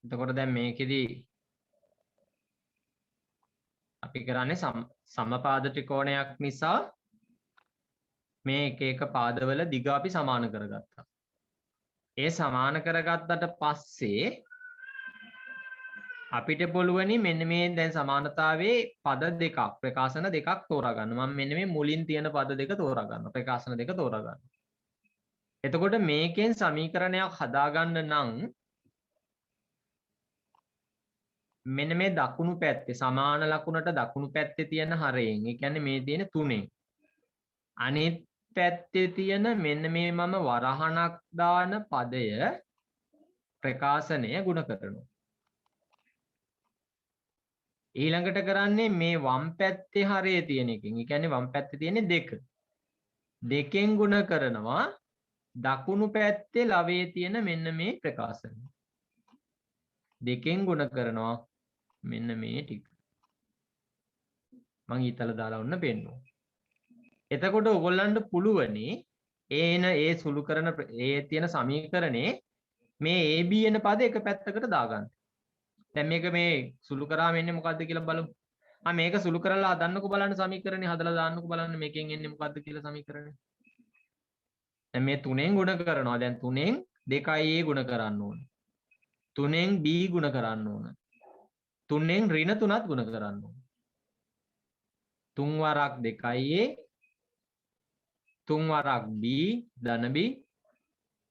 එතකොට දැන් මේකෙදි අපි කරන්නේ සමපාද ත්‍රිකෝණයක් නිසා මේ එක එක පාදවල දිග අපි සමාන කරගත්තා. ඒ සමාන කරගත්තට පස්සේ අපිට පුළුවනි මෙන්න මේ දැන් සමානතාවයේ පද දෙකක් ප්‍රකාශන දෙකක් තෝරා ගන්න. මම මෙන්න මේ මුලින් තියෙන පද දෙක තෝරා ගන්නවා. ප්‍රකාශන දෙක තෝරා ගන්නවා. එතකොට මේකෙන් සමීකරණයක් හදාගන්න නම් මෙන්න මේ දකුණු පැත්තේ සමාන ලකුණට දකුණු පැත්තේ තියෙන හරයෙන්, ඒ කියන්නේ මේ තියෙන 3න් අනිත් පැත්තේ තියෙන මෙන්න මේ මම වරහණක් දාන පදය ප්‍රකාශනය ගුණ කරනවා. ඊළඟට කරන්නේ මේ වම් පැත්තේ හරයේ තියෙන එකෙන්, ඒ කියන්නේ වම් පැත්තේ තියෙන 2 දෙකෙන් ගුණ කරනවා දකුණු පැත්තේ ලවයේ තියෙන මෙන්න මේ ප්‍රකාශනය. දෙකෙන් ගුණ කරනවා මෙන්න මේ ටික. මම ඊතල දාලා ඔන්න පෙන්නුවා. එතකොට ඔයගොල්ලන්ට පුළුවනි ඒ සුළු කරන ඒ තියෙන සමීකරණේ මේ AB එන පද එක පැත්තකට දාගන්න. දැන් මේක මේ සුළු කරාම එන්නේ මොකද්ද කියලා බලමු. මේක සුළු කරලා හදන්නකෝ බලන්න සමීකරණේ හදලා දාන්නකෝ බලන්න මේකෙන් එන්නේ මොකද්ද කියලා සමීකරණේ. දැන් මේ 3ෙන් ගුණ කරනවා. දැන් 3ෙන් 2A ගුණ කරන්න ඕන. 3ෙන් B ගුණ කරන්න ඕන. 3ෙන් ඍණ 3ත් ගුණ කරන්න ඕන. 3 වරක් 2A 3 වරක් B ධන B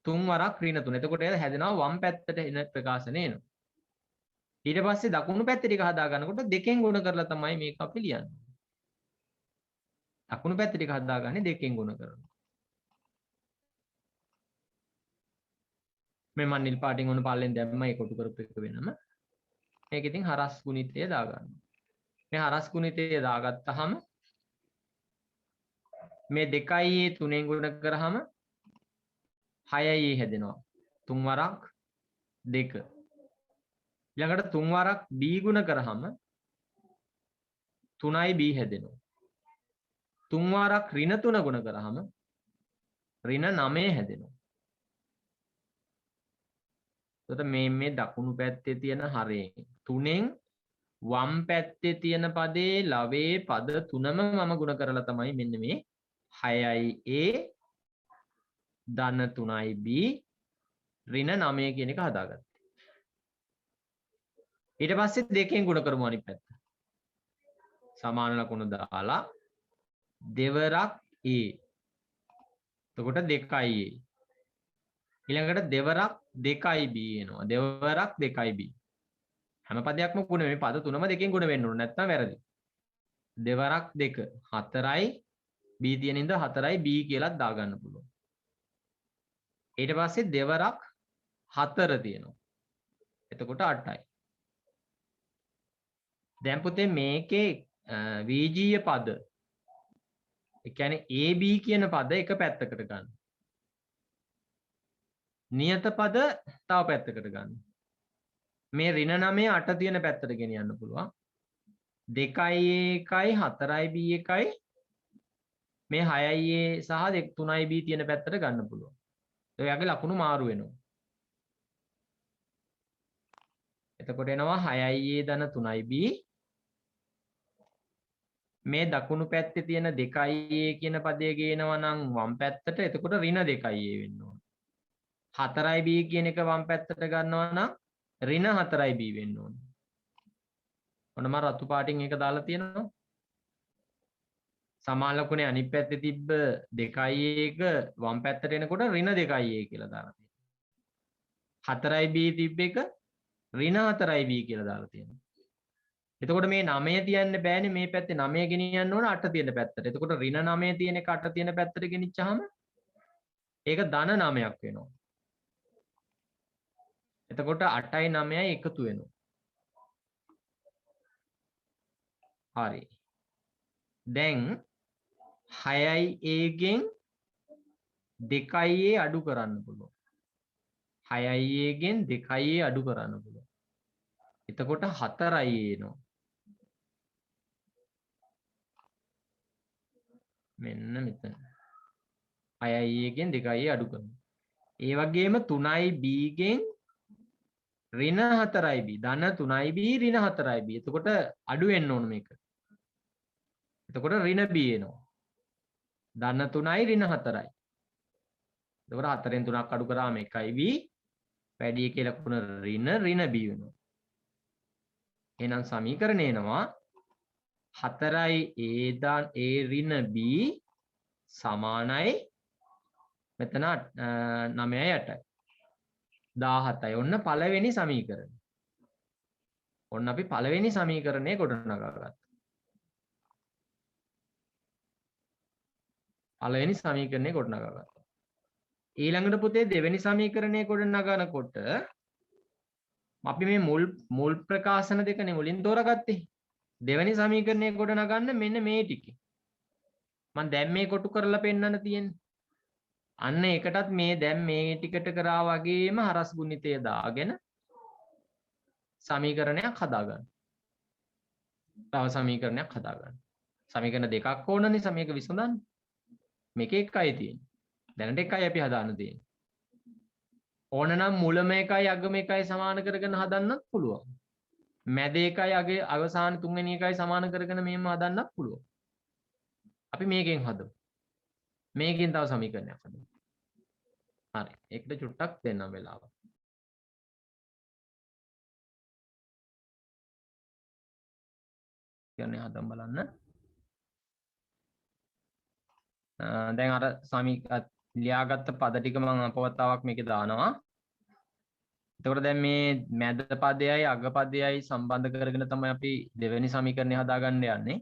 3 වරක් ඍණ 3. එතකොට ඒක හැදෙනවා වම් පැත්තට එන ප්‍රකාශනය එනවා. ඊට පස්සේ දකුණු පැත්තේ ටික හදා ගන්නකොට දෙකෙන් ගුණ කරලා තමයි මේක අපි ලියන්නේ. දකුණු පැත්තේ ටික හදාගන්නේ දෙකෙන් ගුණ කරනවා. මේ මම නිල් පාටින් උණු පල්ලෙන් දැම්ම ඒ කොටු කරපු එක වෙනම. මේක ඉතින් හරස් ගුණිතය දාගන්න. මේ හරස් ගුණිතය දාගත්තාම මේ 2යි 3ෙන් ගුණ කරාම 6යි හැදෙනවා. 3 වරක් 2. ඊළඟට 3 වරක් B ගුණ කරාම 3යි B හැදෙනවා. 3 වරක් ඍණ 3 ගුණ කරාම ඍණ 9 හැදෙනවා. එතකොට මේ දකුණු පැත්තේ තියෙන හරයෙන් 3ෙන් වම් පැත්තේ තියෙන පදේ ලවයේ පද 3ම මම ගුණ කරලා තමයි මෙන්න මේ 6යි A ධන 3යි B ඍණ 9 කියන එක හදාගත්තා. ඊට පස්සේ දෙකෙන් ගුණ කරමු අනිත් පැත්ත. සමාන ලකුණු දාලා දෙවරක් A. එතකොට 2යි A. ඊළඟට දෙවරක් 2යි B එනවා. දෙවරක් 2යි B. හැම පදයක්ම ගුණ මේ පද තුනම දෙකෙන් ගුණ වෙන්න ඕනේ නැත්නම් වැරදි. දෙවරක් 2 4යි B තියෙන ඉඳ 4යි B කියලාත් දාගන්න පුළුවන්. ඊට පස්සේ දෙවරක් 4 තියෙනවා. එතකොට 8යි. දැන් පුතේ මේකේ විජීය පද ඒ කියන්නේ AB කියන පද එක පැත්තකට ගන්න. නියත පද තව පැත්තකට ගන්න. මේ ඍණ 9 8 තියෙන පැත්තට ගෙනියන්න පුළුවන්. 2යි A1යි 4යි B1යි මේ 6යි A සහ 3යි B තියෙන පැත්තට ගන්න පුළුවන්. ඔයගේ ලකුණු මාරු වෙනවා. එතකොට එනවා 6යි A ධන 3යි B මේ දකුණු පැත්තේ තියෙන 2යි A කියන පදය ගේනවා නම් වම් පැත්තට එතකොට ඍණ 2යි A වෙන්න ඕන. 4යි B කියන එක වම් පැත්තට ගන්නවා නම් ඍණ 4යි B වෙන්න ඕන. ඔන්න මම රතු පාටින් එක දාලා තියෙනවා. සමාන ලකුණේ අනිත් පැත්තේ තිබ්බ 2යි A එක වම් පැත්තට එනකොට ඍණ 2යි A කියලා දාලා තියෙනවා. 4යි B තිබ්බ එක ඍණ 4යි B කියලා දාලා තියෙනවා. එතකොට මේ 9 තියන්න බෑනේ මේ පැත්තේ 9 ගෙනියන්න ඕන 8 තියෙන පැත්තට. එතකොට ඍණ 9 තියෙන එක 8 තියෙන පැත්තට ගෙනිච්චාම ඒක ධන 9ක් වෙනවා. එතකොට 8යි 9යි එකතු වෙනවා. හරි. දැන් 6යි A ගෙන් 2යි A අඩු කරන්න පුළුවන්. 6යි A ගෙන් 2යි A අඩු කරන්න පුළුවන්. එතකොට 4යි A එනවා. මෙන්න මෙතන 6යි A ගෙන් 2යි A අඩු කරනවා. ඒ වගේම 3යි B ගෙන් ඍණ 4යි b ධන 3යි b ඍණ 4යි b. එතකොට අඩු වෙන්න ඕන මේක. එතකොට ඍණ b එනවා. ධන 3යි ඍණ 4යි. එතකොට 4න් 3ක් අඩු කරාම 1යි b වැඩි කියලා ලකුණ ඍණ b වෙනවා. එහෙනම් සමීකරණය එනවා 4යි a ඍණ b සමානයි මෙතන 9යි 8යි 17යි. ඔන්න පළවෙනි සමීකරණය. ඔන්න අපි පළවෙනි සමීකරණය ගොඩනගා ගත්තා. පළවෙනි සමීකරණය ගොඩනගා ගත්තා. ඊළඟට පුතේ දෙවෙනි සමීකරණය ගොඩනගනකොට අපි මේ මුල් ප්‍රකාශන දෙකනේ මුලින් තෝරාගත්තේ. දෙවෙනි සමීකරණය ගොඩනගන්න මෙන්න මේ ටිකේ. මම දැන් මේ කොටු කරලා පෙන්නන්න තියෙන්නේ. අන්න ඒකටත් මේ දැන් මේ ටිකට කරා වගේම හරස් ගුණිතය දාගෙන සමීකරණයක් හදාගන්න. තව සමීකරණයක් හදාගන්න. සමීකරණ දෙකක් ඕනනේ සමීක විසඳන්න. මේක එකයි තියෙන්නේ. දැනට එකයි අපි හදාන්න තියෙන්නේ. ඕනනම් මුලම එකයි අගම එකයි සමාන කරගෙන හදන්නත් පුළුවන්. මැද එකයි අගේ අවසාන තුන්වෙනි එකයි සමාන කරගෙන මෙහෙම හදන්නත් පුළුවන්. අපි මේකෙන් හදමු. මේකෙන් තව සමීකරණයක් හදමු. හරි. ඒකට චුට්ටක් දෙන්නම් වෙලාව. කියන්නේ හදමු බලන්න. දැන් අර ලියාගත්ත පද ටික මම අපවතාවක් මේකේ දානවා. එතකොට දැන් මේ මැද පදයයි අග පදයයි සම්බන්ධ කරගෙන තමයි අපි දෙවෙනි සමීකරණය හදාගන්න යන්නේ.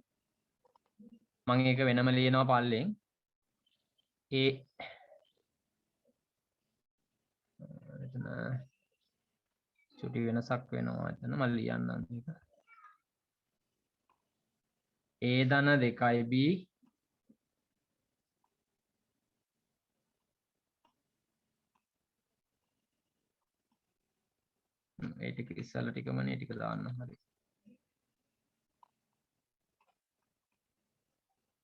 මම ඒක වෙනම ලියනවා පල්ලෙන්. එතන චුටි වෙනසක් වෙනවා එතන මම ලියන්නම් මේක. a ධන 2යි b ඒ ටික ඉස්සල්ලා ටිකමනේ ටික දාන්න හරි.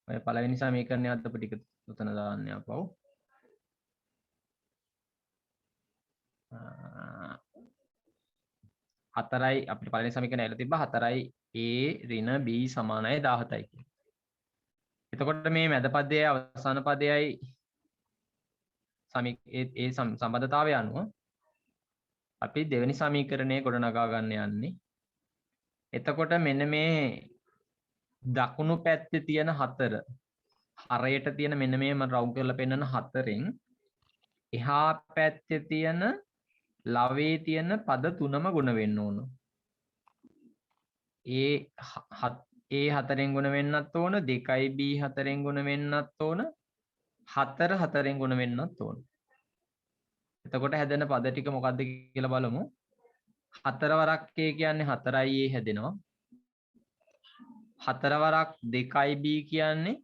ඔය පළවෙනි සමීකරණය අදපු ටික උතන දාන්න අපව. හතරයි අපිට පළවෙනි සමීකරණය ඇවිල්ලා තිබ්බා 4යි a ඍණ b සමානයි 17යි කියලා. එතකොට මේ මැද පදයයි අවසාන පදයයි ඒ සම්බන්ධතාවය අනුව අපි දෙවෙනි සමීකරණය ගොඩනගා ගන්න යන්නේ. එතකොට මෙන්න මේ දකුණු පැත්තේ තියෙන 4 හරයට තියෙන මෙන්න මේ මම රවුම් කරලා පෙන්නන 4න් එහා පැත්තේ තියෙන ලවයේ තියෙන පද 3ම ගුණ වෙන්න ඕන. ඒ 4න් ගුණ වෙන්නත් ඕන 2යි b 4න් ගුණ වෙන්නත් ඕන 4 4න් ගුණ වෙන්නත් ඕන. එතකොට හැදෙන පද ටික මොකක්ද කියලා බලමු. 4 වරක් a කියන්නේ 4යි a හැදෙනවා. 4 වරක් 2යි b කියන්නේ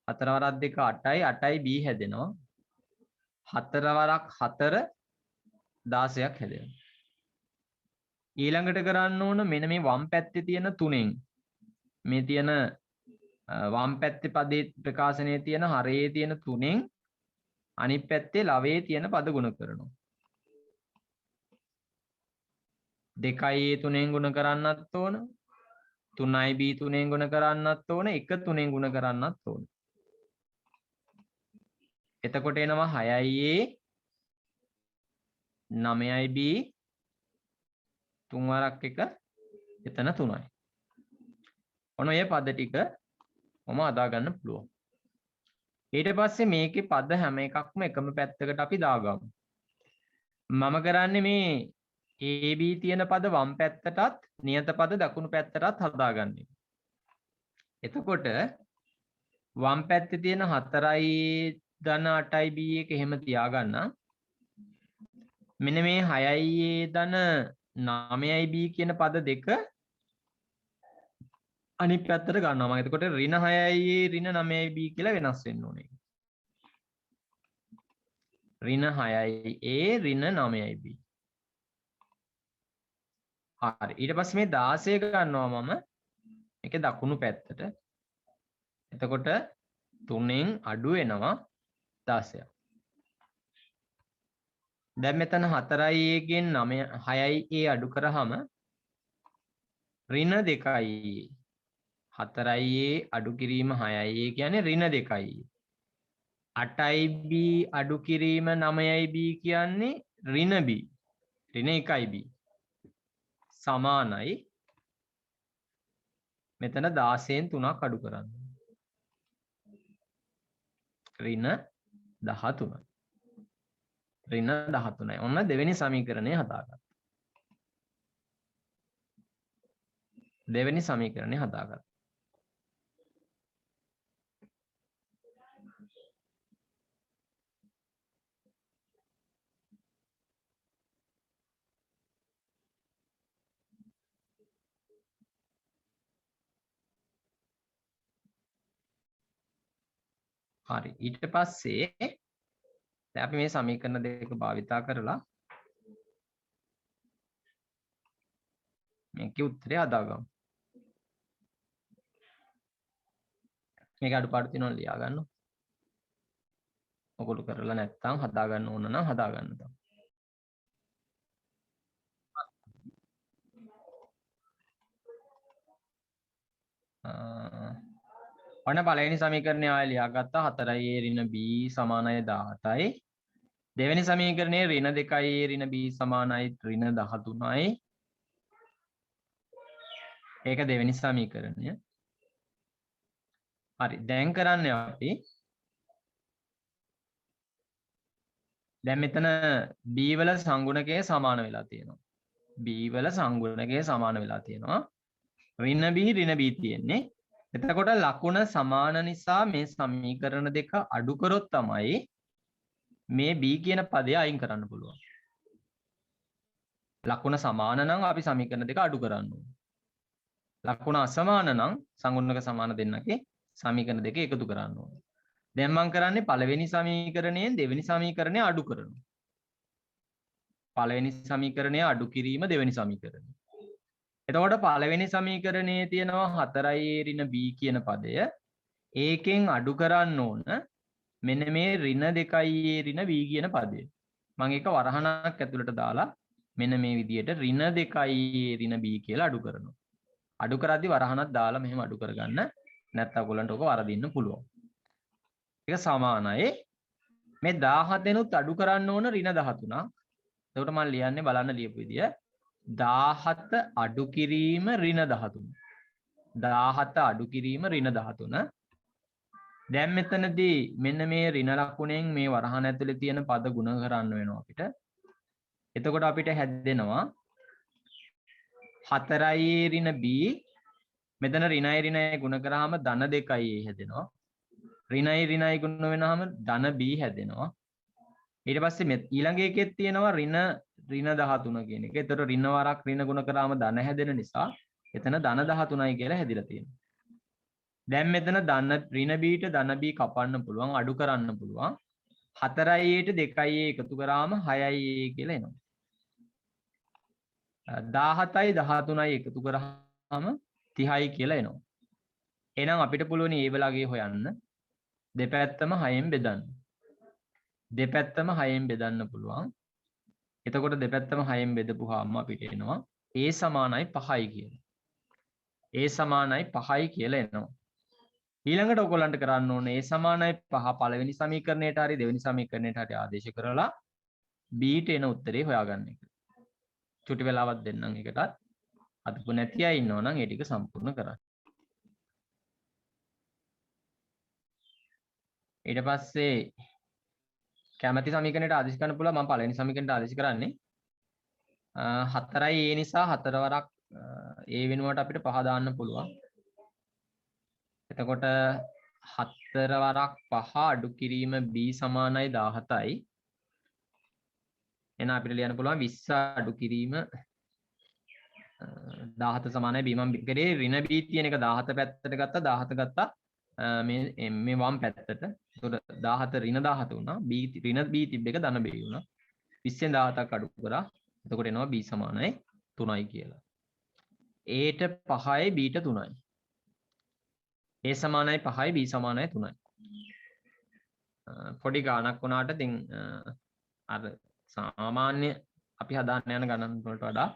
4 වරක් 2 8යි 8යි b හැදෙනවා. 4 වරක් 4 16ක් හැදෙනවා. ඊළඟට කරන්න ඕන මෙන්න මේ වම් පැත්තේ තියෙන 3න් මේ තියෙන වම් පැත්තේ පදේ ප්‍රකාශනයේ තියෙන හරයේ තියෙන 3න් අනිත් පැත්තේ ලවයේ තියෙන පද ගුණ කරනවා. 2යි a 3න් ගුණ කරන්නත් ඕන 3යි b 3න් ගුණ කරන්නත් ඕන 1 3න් ගුණ කරන්නත් ඕන. එතකොට එනවා 6යි a 9යි b 3 වරක් 1 එතන 3යි. ඔන්න ඔය පද ටික මම අදා ගන්න පුළුවන්. ඊට පස්සේ මේකේ පද හැම එකක්ම එකම පැත්තකට අපි දාගමු. මම කරන්නේ මේ AB තියෙන පද වම් පැත්තටත් නියත පද දකුණු පැත්තටත් හදාගන්නේ. එතකොට වම් පැත්තේ තියෙන 4යි ධන 8යි b එක එහෙම තියාගන්න. මෙන්න මේ 6යි a ධන 9යි b කියන පද දෙක අනිත් පැත්තට ගන්නවා. මම එතකොට ඍණ 6යි a ඍණ 9යි b කියලා වෙනස් වෙන්න ඕනේ. ඍණ 6යි a ඍණ 9යි b. හරි. ඊට පස්සේ මේ 16 ගන්නවා මම මේකේ දකුණු පැත්තට. එතකොට 3න් අඩු වෙනවා 16ක්. දැන් මෙතන 4යි a ගෙන් 9 6යි a අඩු කරාම ඍණ 2යි a 4යි a අඩු කිරීම 6යි a කියන්නේ ඍණ 2යි 8යි b අඩු කිරීම 9යි b කියන්නේ ඍණ b ඍණ 1යි b සමානයි මෙතන 16න් 3ක් අඩු කරන්න ඍණ 13 ඍණ 13යි ඔන්න දෙවෙනි සමීකරණය හදාගත්තා දෙවෙනි සමීකරණය හදාගත්තා හරි ඊට පස්සේ දැන් අපි මේ සමීකරණ දෙක භාවිතා කරලා මේකේ උත්තරය හදාගමු මේක අඩුපාඩු තියෙනවා ලියා ගන්න ඔගොල්ලෝ කරලා නැත්නම් හදා ගන්න ඕන නම් හදා ගන්න තමයි ඔන්න පළවෙනි සමීකරණය ආයෙ ලියාගත්තා 4a ඍණ b සමානයි 17යි දෙවෙනි සමීකරණයේ ඍණ 2a ඍණ b සමානයි ඍණ 13යි ඒක දෙවෙනි සමීකරණය හරි දැන් කරන්නේ අපි දැන් මෙතන b වල සංගුණකය සමාන වෙලා තියෙනවා b වල සංගුණකය සමාන වෙලා තියෙනවා ඍණ b ඍණ b තියෙන්නේ එතකොට ලකුණ සමාන නිසා මේ සමීකරණ දෙක අඩු කරොත් තමයි මේ b කියන පදය අයින් කරන්න පුළුවන්. ලකුණ සමාන නම් අපි සමීකරණ දෙක අඩු කරන්න ඕනේ. ලකුණ අසමාන නම් සංගුණක සමාන දෙන්නගේ සමීකරණ දෙක එකතු කරන්න ඕනේ. දැන් මම කරන්නේ පළවෙනි සමීකරණයෙන් දෙවෙනි සමීකරණය අඩු කරනවා. පළවෙනි සමීකරණය අඩු කිරීම දෙවෙනි සමීකරණය. එතකොට පළවෙනි සමීකරණයේ තියෙනවා 4a ඍණ b කියන පදය. ඒකෙන් අඩු කරන්න ඕන මෙන්න මේ ඍණ 2a ඍණ b කියන පදය. මම ඒක වරහණක් ඇතුළට දාලා මෙන්න මේ විදිහට ඍණ 2a ඍණ b කියලා අඩු කරනවා. අඩු කරද්දි වරහණක් දාලා මෙහෙම අඩු කරගන්න. නැත්නම් ඔයගොල්ලන්ට ඔක වරදින්න පුළුවන්. ඒක සමානයි මේ 17 අඩු කරන්න ඕන ඍණ 13ක්. එතකොට මම ලියන්නේ බලන්න ලියපු විදිය 17 අඩු කිරීම ඍණ 13. 17 අඩු කිරීම ඍණ 13. දැන් මෙතනදී මෙන්න මේ ඍණ ලකුණෙන් මේ වරහණ ඇතුලේ තියෙන පද ගුණ කරන්න වෙනවා අපිට. එතකොට අපිට හැදෙනවා 4a ඍණ b මෙතන ඍණයි ඍණයි ගුණ කරාම ධන 2a හැදෙනවා. ඍණයි ඍණයි ගුණ වෙනාම ධන b හැදෙනවා. ඊට පස්සේ ඊළඟ එකෙත් තියෙනවා ඍණ 13 කියන එක. ඒතර ඍණ වරක් ඍණ ගුණ කරාම ධන හැදෙන නිසා එතන ධන 13යි කියලා හැදිලා තියෙනවා. දැන් මෙතන ධන ඍණ b ට ධන b කපන්න පුළුවන් අඩු කරන්න පුළුවන්. 4a ට 2a එකතු කරාම 6a කියලා එනවා. 17යි 13යි එකතු කරාම 30යි කියලා එනවා. එහෙනම් අපිට පුළුවන් ඒ වෙලාවේ හොයන්න දෙපැත්තම 6ෙන් බෙදන්න. දෙපැත්තම 6ෙන් බෙදන්න පුළුවන්. එතකොට දෙපැත්තම 6ෙන් බෙදපුවාම අපිට එනවා a සමානයි 5යි කියලා. a සමානයි 5යි කියලා එනවා. ඊළඟට ඔයගොල්ලන්ට කරන්න ඕනේ a සමානයි 5 පළවෙනි සමීකරණයට හරි දෙවෙනි සමීකරණයට හරි ආදේශ කරලා b ට එන උත්තරේ හොයාගන්න එක. චුටි වෙලාවක් දෙන්නම් එකටත්. අදපු නැති අය ඉන්නවා නම් ඒ ටික සම්පූර්ණ කරන්න. ඊට පස්සේ කැමැති සමීකරණයට ආදේශ කරන්න පුළුවන්. මම පළවෙනි සමීකරණයට ආදේශ කරන්නේ 4යි a නිසා 4 වරක් a වෙනුවට අපිට 5 දාන්න පුළුවන්. එතකොට 4 වරක් 5 අඩු කිරීම b සමානයි 17යි. එහෙනම් අපිට ලියන්න පුළුවන් 20 අඩු කිරීම 17 සමානයි b. මම කරේ ඍණ b තියෙන එක 17 පැත්තට ගත්තා 17 ගත්තා මේ වම් පැත්තට. එතකොට 17 ඍණ 17 වුණා. b ඍණ b තිබ්බ එක ධන b වුණා. 20ෙන් 17ක් අඩු කරා. එතකොට එනවා b සමානයි 3යි කියලා. a ට 5යි b ට 3යි. a සමානයි 5යි b සමානයි 3යි. පොඩි ගාණක් වුණාට ඉතින් අර සාමාන්‍ය අපි හදාන්න යන ගණන් වලට වඩා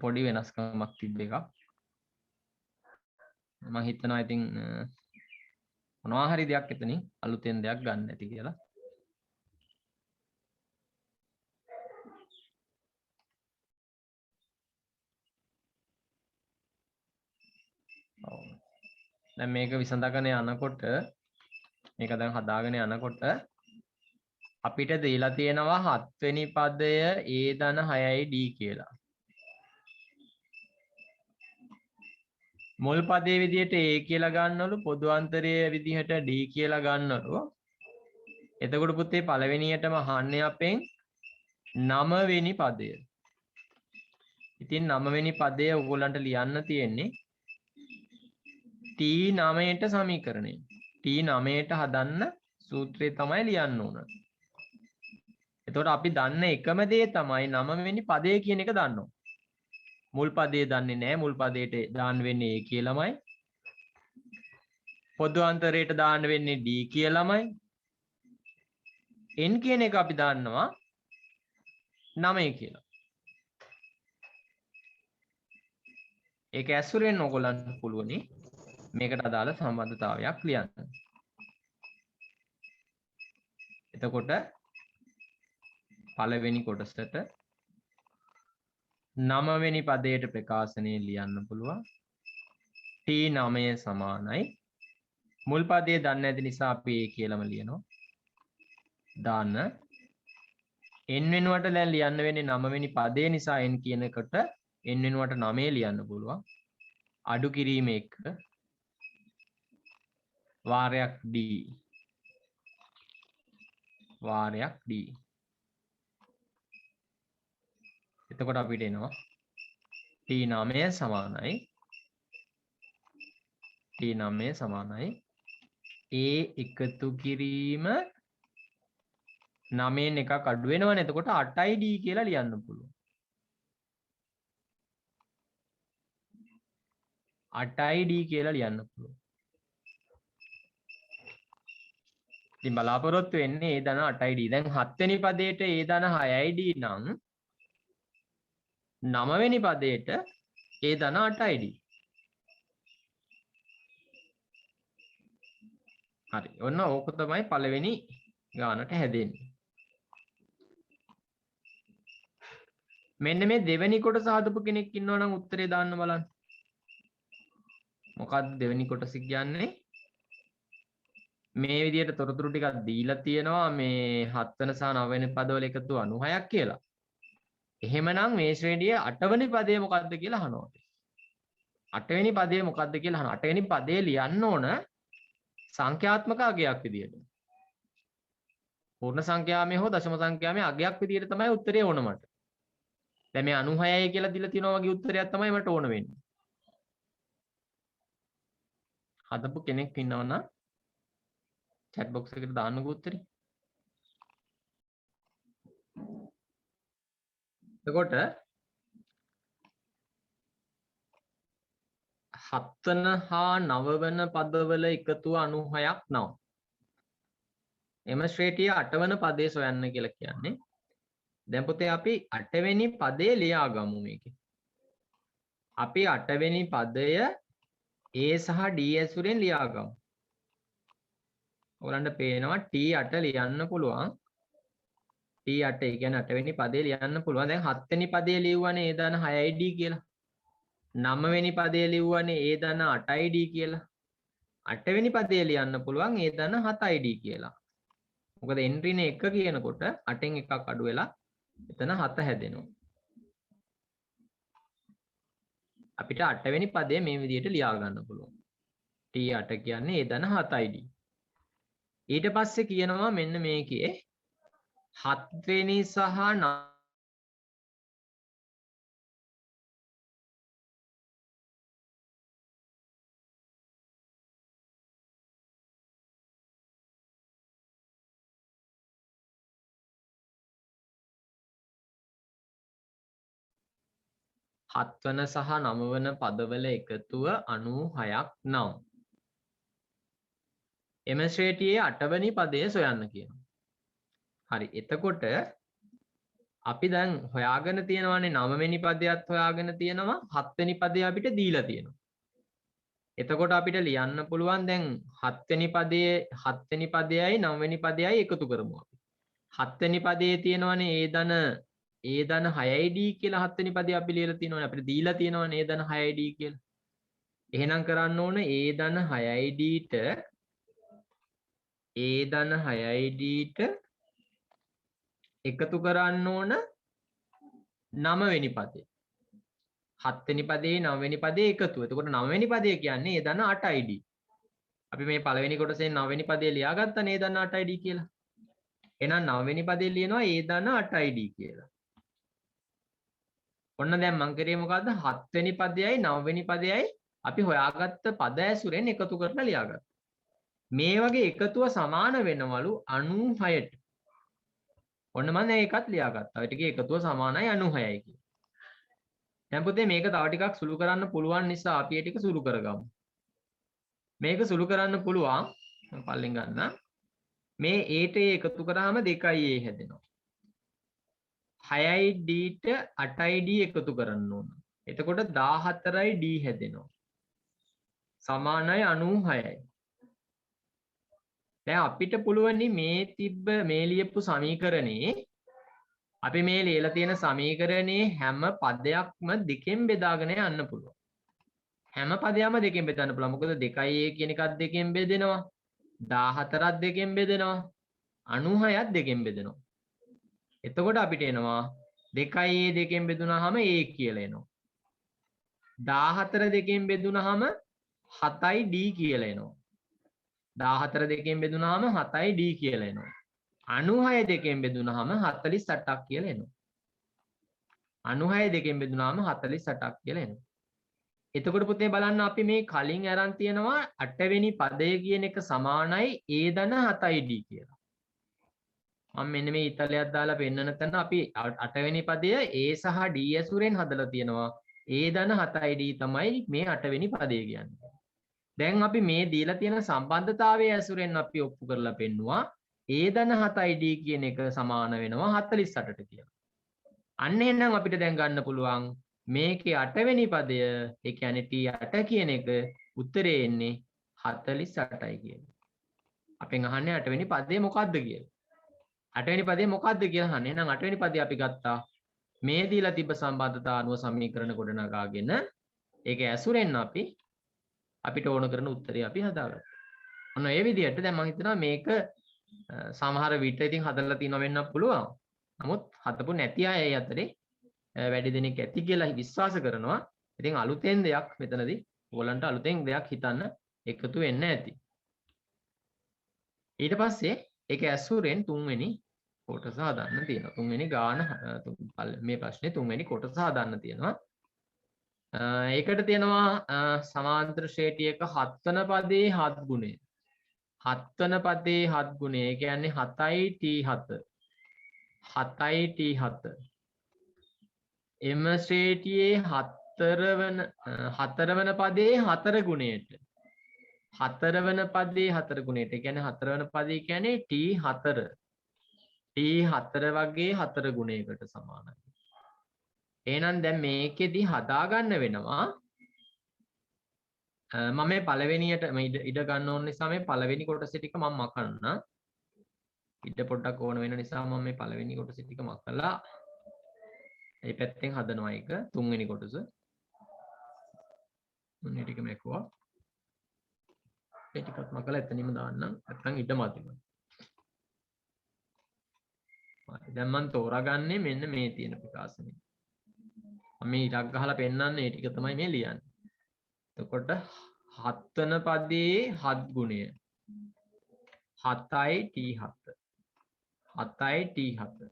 පොඩි වෙනස්කමක් තිබ්බ එකක්. මම හිතනවා ඉතින් මොනවා හරි දෙයක් එතනින් අලුතෙන් දෙයක් ගන්න ඇති කියලා. දැන් මේක විසඳගෙන යනකොට මේක දැන් හදාගෙන යනකොට අපිට දීලා තියෙනවා 7 වෙනි පදය a ධන 6යි d කියලා. මුල් පදයේ විදිහට a කියලා ගන්නවලු පොදු අන්තරයේ විදිහට d කියලා ගන්නවලු. එතකොට පුතේ පළවෙනියටම අහන්නේ අපෙන් 9 වෙනි පදය. ඉතින් 9 වෙනි පදය ඔයගොල්ලන්ට ලියන්න තියෙන්නේ T9ට සමීකරණය. T9ට හදන්න සූත්‍රය තමයි ලියන්න ඕන. එතකොට අපි දන්න එකම දේ තමයි 9 වෙනි පදය කියන එක දන්නවා. මුල් පදේ දන්නේ නැහැ. මුල් පදයට දාන්න වෙන්නේ a කියලාමයි. පොදු අන්තරයට දාන්න වෙන්නේ d කියලාමයි. n කියන එක අපි දන්නවා 9 කියලා. ඒක ඇසුරෙන් ඔයගොල්ලන්ට පුළුවනි මේකට අදාළ සම්බන්ධතාවයක් ලියන්න. එතකොට පළවෙනි කොටසට 9 වෙනි පදයට ප්‍රකාශනය ලියන්න පුළුවන්. T9 සමානයි. මුල් පදයේ දන්නේ නැති නිසා අපි a කියලාම ලියනවා. දාන්න n වෙනුවට දැන් ලියන්න වෙන්නේ 9 වෙනි පදේ නිසා n කියන එකට n වෙනුවට 9 ලියන්න පුළුවන්. අඩු කිරීම 1 වාරයක් d වාරයක් d. එතකොට අපිට එනවා T9 සමානයි a එකතු කිරීම 9න් එකක් අඩු වෙනවනේ. එතකොට 8යි d කියලා ලියන්න පුළුවන්. 8යි d කියලා ලියන්න පුළුවන්. ඉතින් බලාපොරොත්තු වෙන්නේ a ධන 8යි d. දැන් 7 වෙනි පදයට a ධන 6යි d නම් 9 වෙනි පදයට a ධන 8යි d. හරි. ඔන්න ඕක තමයි පළවෙනි ගානට හැදෙන්නේ. මෙන්න මේ දෙවෙනි කොටස හදපු කෙනෙක් ඉන්නවා නම් උත්තරේ දාන්න බලන්න. මොකක්ද දෙවෙනි කොටස කියන්නේ? මේ විදිහට තොරතුරු ටිකක් දීලා තියෙනවා මේ 7 වෙනි සහ 9 වෙනි පදවල එකතු 96ක් කියලා. එහෙමනම් මේ ශ්‍රේණියේ 8 වෙනි පදය මොකක්ද කියලා අහනවා. 8 වෙනි පදය මොකක්ද කියලා අහනවා. 8 වෙනි පදේ ලියන්න ඕන සංඛ්‍යාත්මක අගයක් විදියට. පූර්ණ සංඛ්‍යාමය හෝ දශම සංඛ්‍යාමය අගයක් විදියට තමයි උත්තරේ ඕන මට. දැන් මේ 96යි කියලා දීලා තියෙනවා වගේ උත්තරයක් තමයි මට ඕන වෙන්නේ. හදපු කෙනෙක් ඉන්නවනම් chat box එකට දාන්නකෝ උත්තරේ. එතකොට 7 වන හා 9 වන පදවල එකතුව 96ක් නම් එම ශ්‍රේණියේ 8 වන පදේ සොයන්න කියලා කියන්නේ. දැන් පුතේ අපි 8 වෙනි පදේ ලියා ගමු මේකේ. අපි 8 වෙනි පදය a සහ d ඇසුරෙන් ලියා ගමු. ඔයගලන්ට පේනවා T8 ලියන්න පුළුවන්. T8 ඒ කියන්නේ 8 වෙනි පදේ ලියන්න පුළුවන්. දැන් 7 වෙනි පදේ ලියුවානේ a ධන 6යි d කියලා. 9 වෙනි පදේ ලියුවානේ a ධන 8යි d කියලා. 8 වෙනි පදේ ලියන්න පුළුවන් a ධන 7යි d කියලා. මොකද n ඍණ 1 කියනකොට 8න් එකක් අඩු වෙලා එතන 7 හැදෙනවා. අපිට 8 වෙනි පදේ මේ විදිහට ලියා ගන්න පුළුවන්. T8 කියන්නේ a ධන 7යි d. ඊට පස්සේ කියනවා මෙන්න මේකේ 7 වෙනි සහ 7 වන සහ 9 වන පදවල එකතුව 96ක් නම් එම ශ්‍රේණියේ 8 වෙනි පදය සොයන්න කියනවා. හරි. එතකොට අපි දැන් හොයාගෙන තියෙනවානේ 9 වෙනි පදයක් හොයාගෙන තියෙනවා 7 වෙනි පදේ අපිට දීලා තියෙනවා. එතකොට අපිට ලියන්න පුළුවන් දැන් 7 වෙනි පදයයි 9 වෙනි පදයයි එකතු කරමු අපි. 7 වෙනි පදයේ තියෙනවානේ ඒ ධන 6යි d කියලා 7 වෙනි පදේ අපි ලියලා තියෙනවානේ අපිට දීලා තියෙනවානේ ඒ ධන 6යි d කියලා. එහෙනම් කරන්න ඕන ඒ ධන 6යි d ට එකතු කරන්න ඕන 9 වෙනි පදේ. 7 වෙනි පදේ 9 වෙනි පදේ එකතු. එතකොට 9 වෙනි පදේ කියන්නේ ඒ ධන 8යි d. අපි මේ පළවෙනි කොටසෙන් 9 වෙනි පදේ ලියාගත්තනේ ඒ ධන 8යි d කියලා. එහෙනම් 9 වෙනි පදේ ලියනවා ඒ ධන 8යි d කියලා. ඔන්න දැන් මං කරේ මොකද්ද 7 වෙනි පදයයි 9 වෙනි පදයයි අපි හොයාගත්ත පද ඇසුරෙන් එකතු කරලා ලියාගත්තා. මේ වගේ එකතුව සමාන වෙනවලු 96ට. ඔන්න මම දැන් ඒකත් ලියාගත්තා. ඔය ටිකේ එකතුව සමානයි 96යි කියලා. දැන් පුතේ මේක තව ටිකක් සුළු කරන්න පුළුවන් නිසා අපි ඒ ටික සුළු කරගමු. මේක සුළු කරන්න පුළුවන් මම පල්ලෙන් ගන්න. මේ a ට එකතු කරාම 2යි a හැදෙනවා. 6යි d ට 8යි d එකතු කරන්න ඕන. එතකොට 14යි d හැදෙනවා. සමානයි 96යි. දැන් අපිට පුළුවනි මේ ලියපු සමීකරණේ අපි මේ ලියලා තියෙන සමීකරණේ හැම පදයක්ම දෙකෙන් බෙදාගෙන යන්න පුළුවන්. හැම පදයක්ම දෙකෙන් බෙදන්න පුළුවන්. මොකද 2a කියන එකත් දෙකෙන් බෙදෙනවා. 14ත් දෙකෙන් බෙදෙනවා. 96ත් දෙකෙන් බෙදෙනවා. එතකොට අපිට එනවා 2a දෙකෙන් බෙදුනහම a කියලා එනවා. 14 දෙකෙන් බෙදුනහම 7යි d කියලා එනවා. 14 දෙකෙන් බෙදුනහම 7යි d කියලා එනවා. 96 දෙකෙන් බෙදුනහම 48ක් කියලා එනවා. 96 දෙකෙන් බෙදුනහම 48ක් කියලා එනවා. එතකොට පුතේ බලන්න අපි මේ කලින් අරන් තියෙනවා 8 වෙනි පදය කියන එක සමානයි a ධන 7යි d කියලා. මම මෙන්න මේ ඉතලයක් දාලා පෙන්නන තැන අපි 8 වෙනි පදය a සහ d ඇසුරෙන් හදලා තියෙනවා. a ධන 7යි d තමයි මේ 8 වෙනි පදය කියන්නේ. දැන් අපි මේ දීලා තියෙන සම්බන්ධතාවයේ ඇසුරෙන් අපි ඔප්පු කරලා පෙන්නවා a ධන 7යි d කියන එක සමාන වෙනවා 48ට කියලා. අන්න එහෙනම් අපිට දැන් ගන්න පුළුවන් මේකේ 8 වෙනි පදය ඒ කියන්නේ t8 කියන එක උත්තරේ එන්නේ 48යි කියන්නේ. අපෙන් අහන්නේ 8 වෙනි පදේ මොකද්ද කියලා. 8 වෙනි පදේ මොකද්ද කියලා අහන්නේ. එහෙනම් 8 වෙනි පදේ අපි ගත්තා. මේ දීලා තිබ්බ සම්බන්ධතා අනුව සමීකරණ ගොඩනගාගෙන ඒක ඇසුරෙන් අපිට ඕන කරන උත්තරේ අපි හදාගත්තා. ඔන්න ඒ විදිහට දැන් මම හිතනවා මේක සමහර විට ඉතින් හදලා තියෙනව වෙන්න පුළුවන්. නමුත් හදපු නැති අය අතරේ වැඩි දෙනෙක් ඇති කියලා විශ්වාස කරනවා. ඉතින් අලුතෙන් දෙයක් මෙතනදී ඕගොල්ලන්ට අලුතෙන් දෙයක් හිතන්න එකතු වෙන්න ඇති. ඊට පස්සේ ඒක ඇසුරෙන් තුන්වෙනි කොටස හදන්න තියෙනවා. තුන්වෙනි ගාන මේ ප්‍රශ්නේ තුන්වෙනි කොටස හදන්න තියෙනවා. ඒකට තියෙනවා සමාන්තර ශ්‍රේණියක 7 වන පදේ 7 ගුණය. 7 වන පදේ 7 ගුණය. ඒ කියන්නේ 7යි t7. 7යි t7. එම ශ්‍රේණියේ 4 වන පදේ 4 ගුණයට. 4 වන පදේ 4 ගුණයට. ඒ කියන්නේ 4 වන පදේ කියන්නේ t4. t4 වගේ 4 ගුණයකට සමානයි. එහෙනම් දැන් මේකෙදි හදාගන්න වෙනවා මම මේ පළවෙනියට ඉඩ ගන්න ඕන නිසා මේ පළවෙනි කොටස ටික මම මකන්න. ඉඩ පොඩ්ඩක් ඕන වෙන නිසා මම මේ පළවෙනි කොටස ටික මකලා මේ පැත්තෙන් හදනවා ඒක තුන්වෙනි කොටස. මේ ටික මැකුවා. ඒ ටිකත් මකලා එතනින්ම දාන්නම්. නැත්නම් ඉඩ මදිනවා. හරි දැන් මම තෝරාගන්නේ මෙන්න මේ තියෙන ප්‍රකාශනෙ. මේ ඉරක් ගහලා පෙන්නන්නේ ඒ ටික තමයි මේ ලියන්නේ. එතකොට 7 වන පදේ 7 ගුණය 7යි t7 7යි t7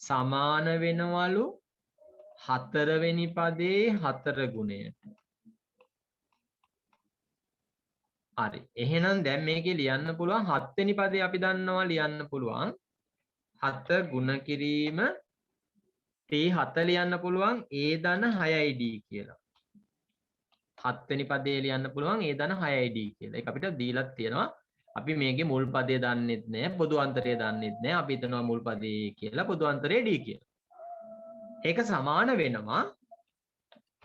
සමාන වෙනවලු 4 වෙනි පදේ 4 ගුණයට. හරි එහෙනම් දැන් මේකේ ලියන්න පුළුවන් 7 වෙනි පදේ අපි දන්නවා ලියන්න පුළුවන් 7 ගුණ කිරීම t7 ලියන්න පුළුවන් a ධන 6යි d කියලා. 7 වෙනි පදේ ලියන්න පුළුවන් a ධන 6යි d කියලා. ඒක අපිට දීලා තියෙනවා. අපි මේකේ මුල් පදේ දන්නෙත් නෑ පොදු අන්තරය දන්නෙත් නෑ අපි හිතනවා මුල් පදේ කියලා පොදු අන්තරේ d කියලා. ඒක සමාන වෙනවා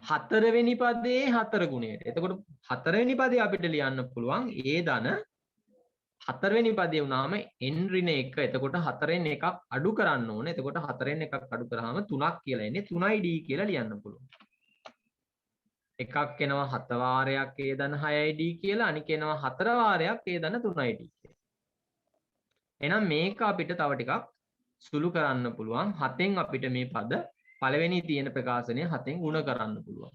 හතරවෙනි පදයේ හතර ගුණයට. එතකොට හතරවෙනි පදේ අපිට ලියන්න පුළුවන් a ධන හතරවෙනි පදේ වුණාම n ඍණ 1. එතකොට හතරෙන් එකක් අඩු කරන්න ඕනේ. එතකොට හතරෙන් එකක් අඩු කරාම 3ක් කියලා එන්නේ 3යි d කියලා ලියන්න පුළුවන්. එකක් එනවා 7 වාරයක් a ධන 6යි d කියලා අනික එනවා 4 වාරයක් a ධන 3යි d කියලා. එහෙනම් මේක අපිට තව ටිකක් සුළු කරන්න පුළුවන්. 7න් අපිට මේ පද පළවෙනි තියෙන ප්‍රකාශනය 7න් ගුණ කරන්න පුළුවන්.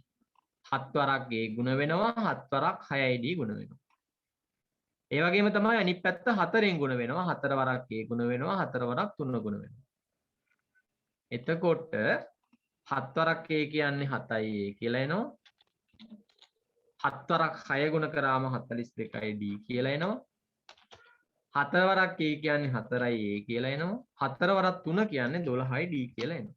7 වරක් a ගුණ වෙනවා 7 වරක් 6යි d ගුණ වෙනවා. ඒ වගේම තමයි අනිත් පැත්ත 4න් ගුණ වෙනවා 4 වරක් a ගුණ වෙනවා 4 වරක් 3 ගුණ වෙනවා. එතකොට 7 වරක් a කියන්නේ 7යි a කියලා එනවා. 7 වරක් 6 ගුණ කරාම 42යි d කියලා එනවා. 4 වරක් a කියන්නේ 4යි a කියලා එනවා. 4 වරක් 3 කියන්නේ 12යි d කියලා එනවා.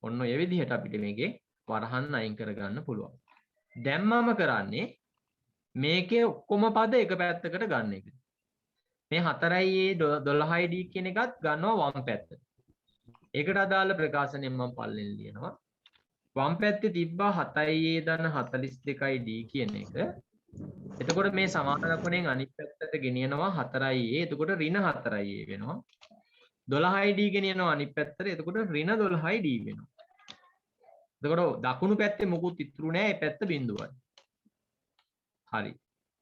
ඔන්න ඔය විදිහට අපිට මේකේ වරහන් අයින් කරගන්න පුළුවන්. දැන් මම කරන්නේ මේකේ ඔක්කොම පද එක පැත්තකට ගන්න එක. මේ 4යි a 12යි d කියන එකත් ගන්නවා වම් පැත්තට. ඒකට අදාළ ප්‍රකාශනයෙන් මම පල්ලෙන් ලියනවා. වම් පැත්තේ තිබ්බා 7යි a ධන 42යි d කියන එක. එතකොට මේ සමාන ලකුණෙන් අනිත් පැත්තට ගෙනියනවා 4යි a. එතකොට ඍණ 4යි a වෙනවා. 12යි d ගෙනියනවා අනිත් පැත්තට. එතකොට ඍණ 12යි d වෙනවා. එතකොට දකුණු පැත්තේ මොකුත් ඉතුරු නැහැ. ඒ පැත්ත බිඳුවයි. හරි.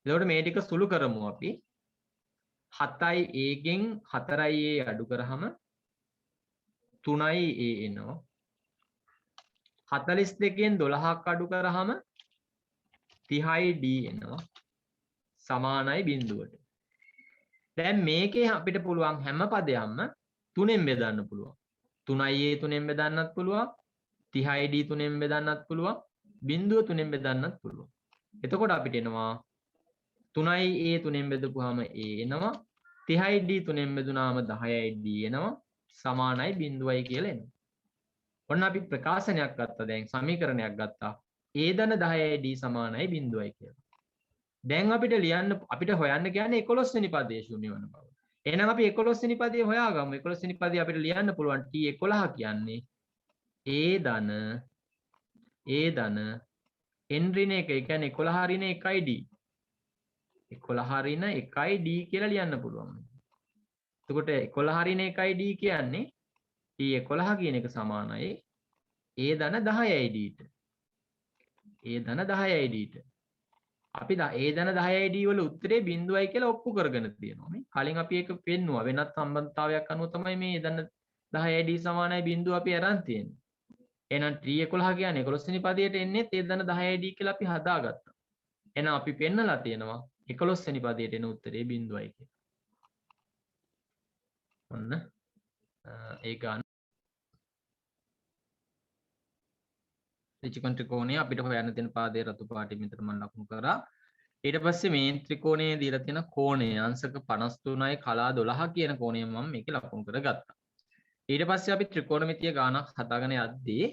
එතකොට මේ ටික සුළු කරමු අපි. 7යි a ගෙන් 4යි a අඩු කරාම 3යි a එනවා. 42න් 12ක් අඩු කරාම 30යි d එනවා. සමානයි බිඳුවට. දැන් මේකේ අපිට පුළුවන් හැම පදයක්ම 3ෙන් බෙදන්න පුළුවන්. 3යි a 3ෙන් බෙදන්නත් පුළුවන්. 30යි d 3ෙන් බෙදන්නත් පුළුවන්. බිඳුව 3ෙන් බෙදන්නත් පුළුවන්. එතකොට අපිට එනවා 3යි a 3ෙන් බෙදපුවාම a එනවා. 30යි d 3ෙන් බෙදුනාම 10යි d එනවා. සමානයි බිඳුවයි කියලා එනවා. ඔන්න අපි ප්‍රකාශනයක් ගත්තා. දැන් සමීකරණයක් ගත්තා. a ධන 10යි d සමානයි බිඳුවයි කියලා. දැන් අපිට හොයන්න කියන්නේ 11 වෙනි පදයේ ශූන්‍ය වෙන බව. එහෙනම් අපි 11 වෙනි පදයේ හොයාගමු. 11 වෙනි පදයේ අපිට ලියන්න පුළුවන් t11 කියන්නේ a ධන n ඍණ 1. ඒ කියන්නේ 11 ඍණ 1යි d. 11 ඍණ 1යි d කියලා ලියන්න පුළුවන්. එතකොට 11 ඍණ 1යි d කියන්නේ t11 කියන එක සමානයි a ධන 10යි d ට. a ධන 10යි d ට. අපි a ධන 10යි d වල උත්තරේ බිඳුවයි කියලා ඔප්පු කරගෙන තියෙනවා. මේ කලින් අපි ඒක පෙන්නුවා. වෙනත් සම්බන්ධතාවයක් අනුව තමයි මේ a ධන 10යි d සමානයි බිඳුව අපි අරන් තියෙන්නේ. එහෙනම් t11 කියන්නේ 11 වෙනි පදයට එන්නේ a ධන 10යි d කියලා අපි හදාගත්තා. එහෙනම් අපි පෙන්නලා තියෙනවා 11 වෙනි පදයට එන උත්තරේ බිඳුවයි කියලා. ඔන්න ඒක ත්‍රිකෝණ ත්‍රිකෝණය අපිට හොයන්න තියෙන පාදයේ රතු පාටින් මෙතන මම ලකුණු කරා. ඊට පස්සේ මේ ත්‍රිකෝණයේ දීලා තියෙන කෝණය අංශක 53යි කලා 12 කියන කෝණය මම මේකේ ලකුණු කරගත්තා. ඊට පස්සේ අපි ත්‍රිකෝණමිතිය ගානක් හදාගෙන යද්දී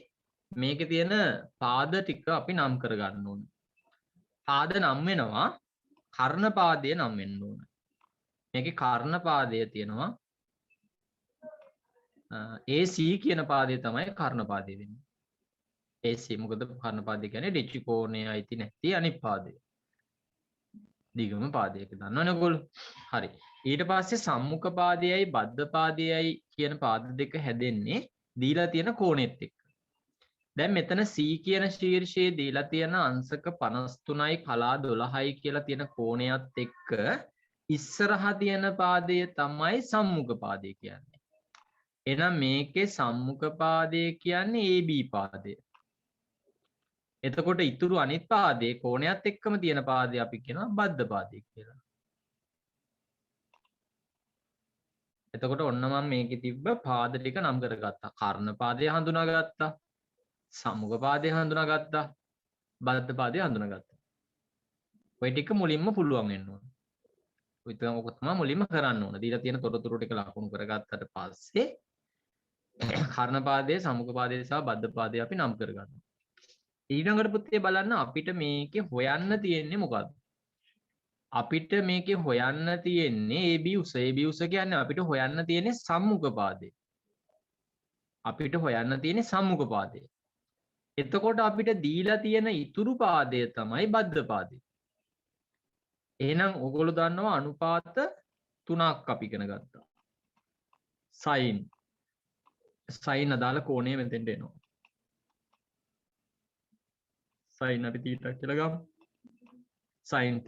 මේකේ තියෙන පාද ටික අපි නම් කරගන්න ඕනේ. පාද නම් වෙනවා කර්ණ පාදය නම් වෙන්න ඕනේ. මේකේ කර්ණ පාදය තියෙනවා AC කියන පාදය තමයි කර්ණ පාදය වෙන්නේ. AC මොකද කර්ණ පාදය කියන්නේ ත්‍රිකෝණයේ අයිති නැති අනිත් පාදය. දිගම පාදයක දන්නවනේ ඔයගොල්ලෝ. හරි. ඊට පස්සේ සම්මුඛ පාදයයි බද්ධ පාදයයි කියන පාද දෙක හැදෙන්නේ දීලා තියෙන කෝණෙත් එක්ක. දැන් මෙතන C කියන ශීර්ෂයේ දීලා තියෙන අංශක 53යි කලා 12යි කියලා තියෙන කෝණයත් එක්ක ඉස්සරහා තියෙන පාදය තමයි සම්මුඛ පාදය කියන්නේ. එහෙනම් මේකේ සම්මුඛ පාදය කියන්නේ AB පාදය. එතකොට ඉතුරු අනිත් පාදයේ කෝණයත් එක්කම තියෙන පාදය අපි කියනවා බද්ධ පාදය කියලා. එතකොට ඔන්න මම මේකේ තිබ්බ පාද ටික නම් කරගත්තා. කර්ණ පාදය හඳුනාගත්තා. සම්මුඛ පාදය හඳුනාගත්තා. බද්ධ පාදය හඳුනාගත්තා. ඔය ටික මුලින්ම පුළුවන් වෙන්න ඕන. ඔය තමයි මුලින්ම කරන්න ඕන. දීලා තියෙන තොරතුරු ටික ලකුණු කරගත්තට පස්සේ කර්ණ පාදයේ සම්මුඛ පාදයේ සහ බද්ධ පාදයේ අපි නම් කරගන්නවා. ඊළඟට පුතේ බලන්න අපිට මේකේ හොයන්න තියෙන්නේ මොකද්ද? අපිට මේකේ හොයන්න තියෙන්නේ AB උස. AB උස කියන්නේ අපිට හොයන්න තියෙන්නේ සම්මුඛ පාදේ. අපිට හොයන්න තියෙන්නේ සම්මුඛ පාදේ. එතකොට අපිට දීලා තියෙන ඉතුරු පාදය තමයි බද්ධ පාදේ. එහෙනම් ඔයගොල්ලෝ දන්නවා අනුපාත තුනක් අපි ඉගෙන ගත්තා. sin අදාළ කෝණය මෙතෙන්ට එනවා. sin අපි θ කියලා ගමු. sin θ.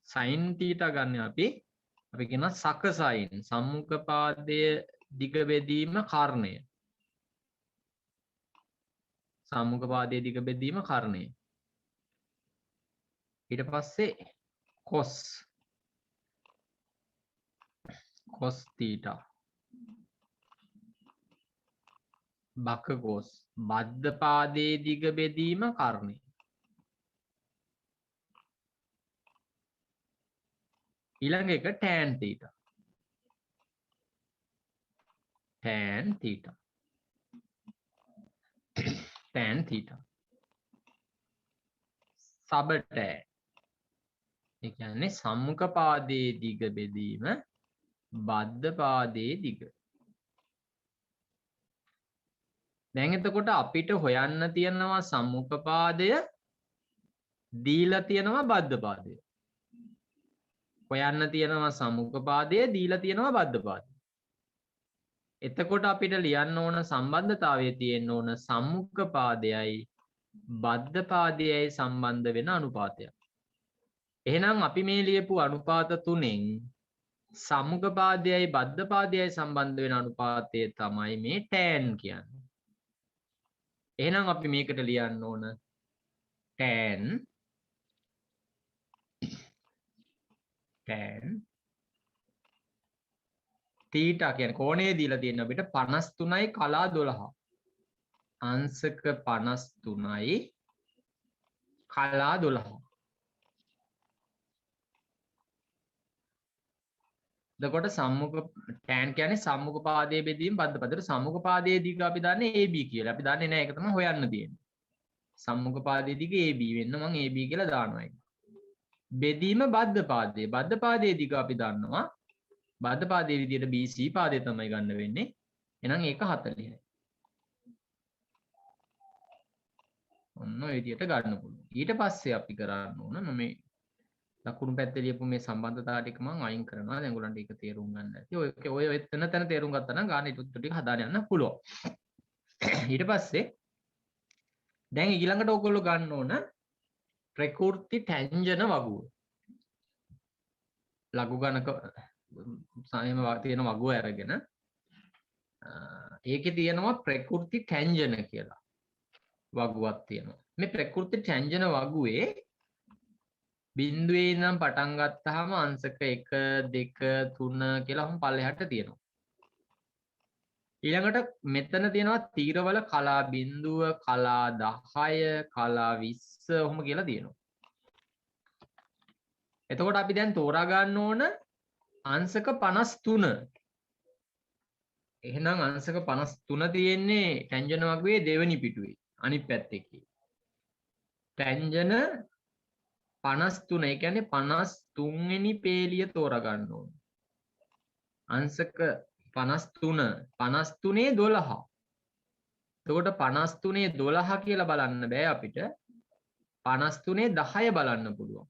sin θ ගන්න අපි කියන සක sin සම්මුඛ පාදයේ දිග බෙදීම කර්ණය. සම්මුඛ පාදයේ දිග බෙදීම කර්ණය. ඊට පස්සේ cos θ බක cos බද්ධ පාදයේ දිග බෙදීම කර්ණය. ඊළඟ එක tan θ. tan θ. tan θ. සබ tan. ඒ කියන්නේ සම්මුඛ පාදයේ දිග බෙදීම බද්ධ පාදයේ දිග. දැන් එතකොට අපිට හොයන්න තියෙනවා සම්මුඛ පාදය දීලා තියෙනවා බද්ධ පාදය. හොයන්න තියෙනවා සම්මුඛ පාදය දීලා තියෙනවා බද්ධ පාදය. එතකොට අපිට ලියන්න ඕන සම්බන්ධතාවයේ තියෙන්න ඕන සම්මුඛ පාදයයි බද්ධ පාදයයි සම්බන්ධ වෙන අනුපාතයක්. එහෙනම් අපි මේ ලියපු අනුපාත තුනෙන් සම්මුඛ පාදයයි බද්ධ පාදයයි සම්බන්ධ වෙන අනුපාතය තමයි මේ tan කියන්නේ. එහෙනම් අපි මේකට ලියන්න ඕන tan θ කියන්නේ කෝණය දීලා තියෙන අපිට 53යි කලා 12. අංශක 53යි කලා 12. එතකොට සම්මුඛ tan කියන්නේ සම්මුඛ පාදයේ බෙදීම බද්ධ පාදයට සම්මුඛ පාදයේ දිග අපි දන්නේ AB කියලා. අපි දන්නේ නැහැ ඒක තමයි හොයන්න තියෙන්නේ. සම්මුඛ පාදයේ දිග AB වෙන්න මම AB කියලා දානවා. බෙදීම බද්ධ පාදයේ. බද්ධ පාදයේ දිග අපි දන්නවා. බද්ධ පාදයේ විදියට BC පාදය තමයි ගන්න වෙන්නේ. එහෙනම් ඒක 40යි. ඔන්න ඔය විදියට ගන්න පුළුවන්. ඊට පස්සේ අපි කරන්න ඕන මේ දකුණු පැත්තේ ලියපු මේ සම්බන්ධතාව ටික මම අයින් කරනවා. දැන් ඔයගොල්ලන්ට ඒක තේරුම් ගන්න ඇති. ඔය එතන තේරුම් ගත්තා නම් ගාන ඊට ටික හදාගෙන යන්න පුළුවන්. ඊට පස්සේ දැන් ඊළඟට ඔයගොල්ලෝ ගන්න ඕන ප්‍රකෘති ටැන්ජන වගුව. ලඝු ගණක සායම තියෙන වගුව අරගෙන ඒකේ තියෙනවා ප්‍රකෘති ටැන්ජන කියලා වගුවක් තියෙනවා. මේ ප්‍රකෘති ටැන්ජන වගුවේ බිඳුවේ ඉඳන් පටන් ගත්තාම අංශක 1 2 3 කියලා හම් පල්ලෙහාට තියෙනවා. ඊළඟට මෙතන තියෙනවා තීරවල කලා බිඳුව කලා 10 කලා 20 ඔහොම කියලා තියෙනවා. එතකොට අපි දැන් තෝරා ගන්න ඕන අංශක 53. එහෙනම් අංශක 53 තියෙන්නේ ටැන්ජන වගුවේ දෙවෙනි පිටුවේ අනිත් පැත්තේ. ටැන්ජන 53 ඒ කියන්නේ 53 වෙනි පේලිය තෝරා ගන්න ඕන. අංශක 53 53 12. එතකොට 53 12 කියලා බලන්න බෑ අපිට. 53 10 බලන්න පුළුවන්.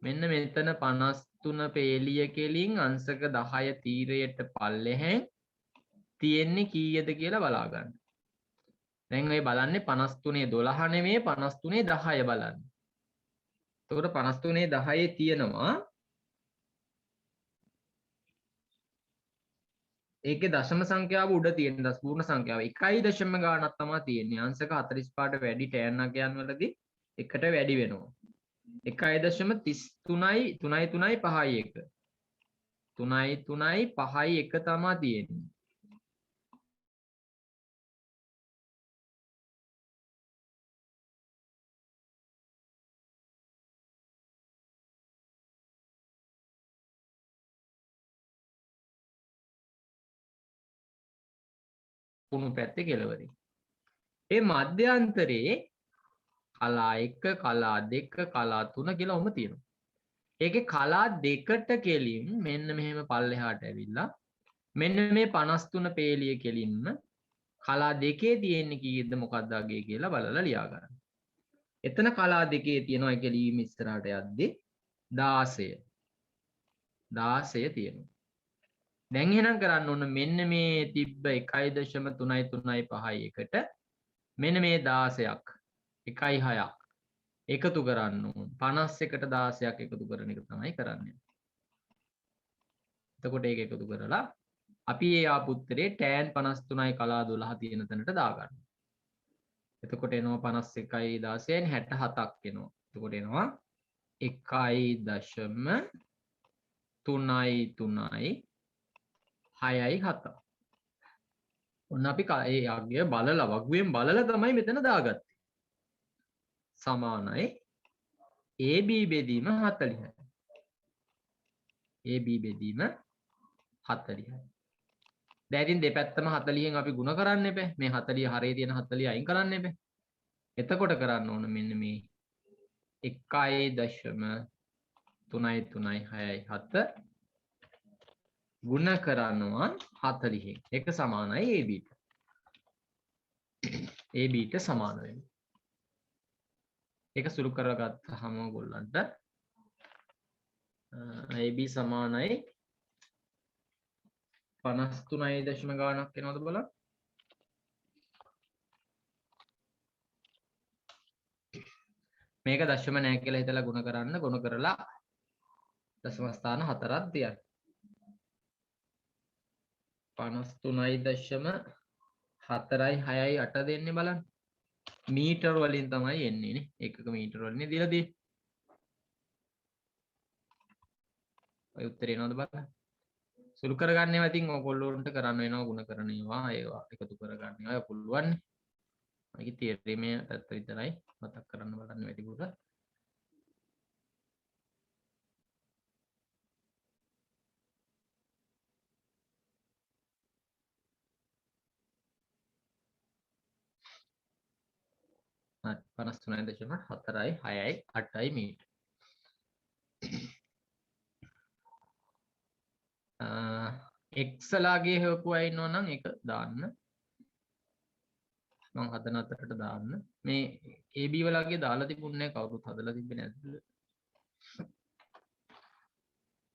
මෙන්න මෙතන 53 පේලිය කෙලින් අංශක 10 තීරයට පල්ලෙහෙන් තියෙන්නේ කීයද කියලා බලා ගන්න. දැන් ඔය බලන්නේ 53 12 නෙමෙයි 53 10 බලන්න. එතකොට 53 10 තියෙනවා ඒකේ දශම සංඛ්‍යාව උඩ තියෙන පූර්ණ සංඛ්‍යාව 1 දශම ගාණක් තමයි තියෙන්නේ. අංශක 45ට වැඩි tan අගයන් වලදී එකට වැඩි වෙනවා. 1.33යි 3.3යි 5යි 1. 3.3යි 5යි 1 තමයි තියෙන්නේ. කුණු පැත්තේ කෙලවරේ. ඒ මධ්‍යන්තරේ කලා 1 කලා 2 කලා 3 කියලා ඔහම තියෙනවා. ඒකේ කලා දෙකට කෙලින් මෙන්න මෙහෙම පල්ලෙහාට ඇවිල්ලා මෙන්න මේ 53 පේලිය කෙලින්ම කලා දෙකේ තියෙන්නේ කීයද මොකක්ද අගේ කියලා බලලා ලියා ගන්න. එතන කලා දෙකේ තියෙනවා කෙලීම ඉස්සරහට යද්දි 16. 16 තියෙනවා. දැන් එහෙනම් කරන්න ඕන මෙන්න මේ තිබ්බ 1.335 එකට මෙන්න මේ 16ක් 1.6ක් එකතු කරන්න ඕන. 51ට 16ක් එකතු කරන එක තමයි කරන්නේ. එතකොට ඒක එකතු කරලා අපි ඒ ආපු උත්තරේ tan 53යි කලා 12 තියෙන තැනට දාගන්න. එතකොට එනවා 51යි 16න් 67ක් එනවා. එතකොට එනවා 1.33 6යි 7. ඔන්න අපි ඒ අගය බලලා වගුවෙන් බලලා තමයි මෙතන දාගත්තේ. සමානයි AB බෙදීම 40යි. AB බෙදීම 40යි. දැන් ඉතින් දෙපැත්තම 40න් අපි ಗುಣ කරන්න එපේ. මේ 40 හරේ තියෙන 40 අයින් කරන්න එපේ. එතකොට කරන්න ඕන මෙන්න මේ 1.336 ගුණ කරනවා 40න්. ඒක සමානයි ABට. ABට සමාන වෙනවා. ඒක සුළු කරගත්තාම ඔයගොල්ලන්ට AB සමානයි 53 දශම ගානක් එනවද බලන්න. මේක දශම නැහැ කියලා හිතලා ගුණ කරන්න. ගුණ කරලා දශම ස්ථාන 4ක් තියන්න. 53.4යි 6යි 8 දෙන්නේ බලන්න. මීටර වලින් තමයි එන්නේ නේ. එකක මීටර වලින් දීලා තියෙන්නේ. ඔය උත්තරේ එනවද බලන්න. සුළු කරගන්න ඒවා ඉතින් ඔයගොල්ලෝන්ට කරන්න වෙනවා ගුණ කරන ඒවා ඒවා එකතු කරගන්න ඒවා පුළුවන්. මේකේ තියරිමය පැත්ත විතරයි මතක් කරන්න බලන්න වැඩිපුර. හරි 53.4යි 6යි 8යි මීටර. x ලාගේ හොයපු අය ඉන්නෝ නම් ඒක දාන්න. මම හදන අතරට දාන්න. මේ AB වලගේ දාලා තිබුණේ කවුරුත් හදලා තිබ්බේ නැද්ද?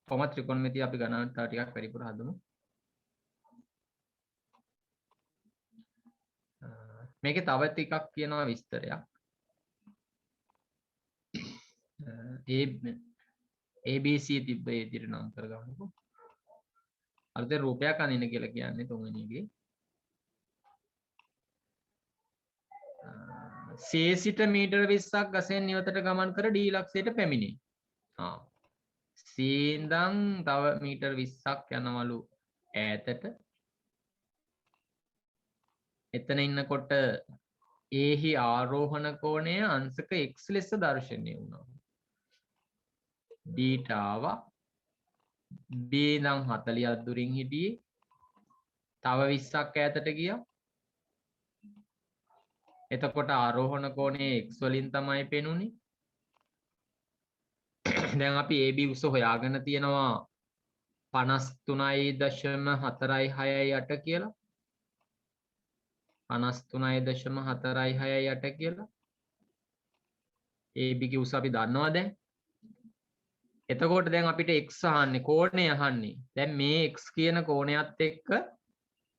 කොහොමද ත්‍රිකෝණමිතිය අපි ගණන් තව ටිකක් වැඩිපුර හදමු. මේකේ තව ටිකක් කියනවා විස්තරයක්. ABC තිබ්බ ඒ විදිහට නම් කරගන්නකො. අර්ථ රූපයක් අනින්න කියලා කියන්නේ තුන්වෙනි එකේ. සිට මීටර 20ක් ගසෙන් නිවතට ගමන් කර D ලක්ෂයට පැමිණේ. ඉඳන් තව මීටර 20ක් යනවලු ඈතට. එතන ඉන්නකොට ඒහි ආරෝහණ කෝණය අංශක x ලෙස දර්ශනය වුණා. D ආවා. B නම් 40ක් දුරින් හිටියේ. තව 20ක් ඈතට ගියා. එතකොට ආරෝහණ කෝණයේ x වලින් තමයි පෙනුනේ. දැන් අපි AB උස හොයාගෙන තියෙනවා 53.468 කියලා. 53.468 කියලා. AB ගේ උස අපි දන්නවා දැන්. එතකොට දැන් අපිට x අහන්නේ කෝණය අහන්නේ. දැන් මේ x කියන කෝණයත් එක්ක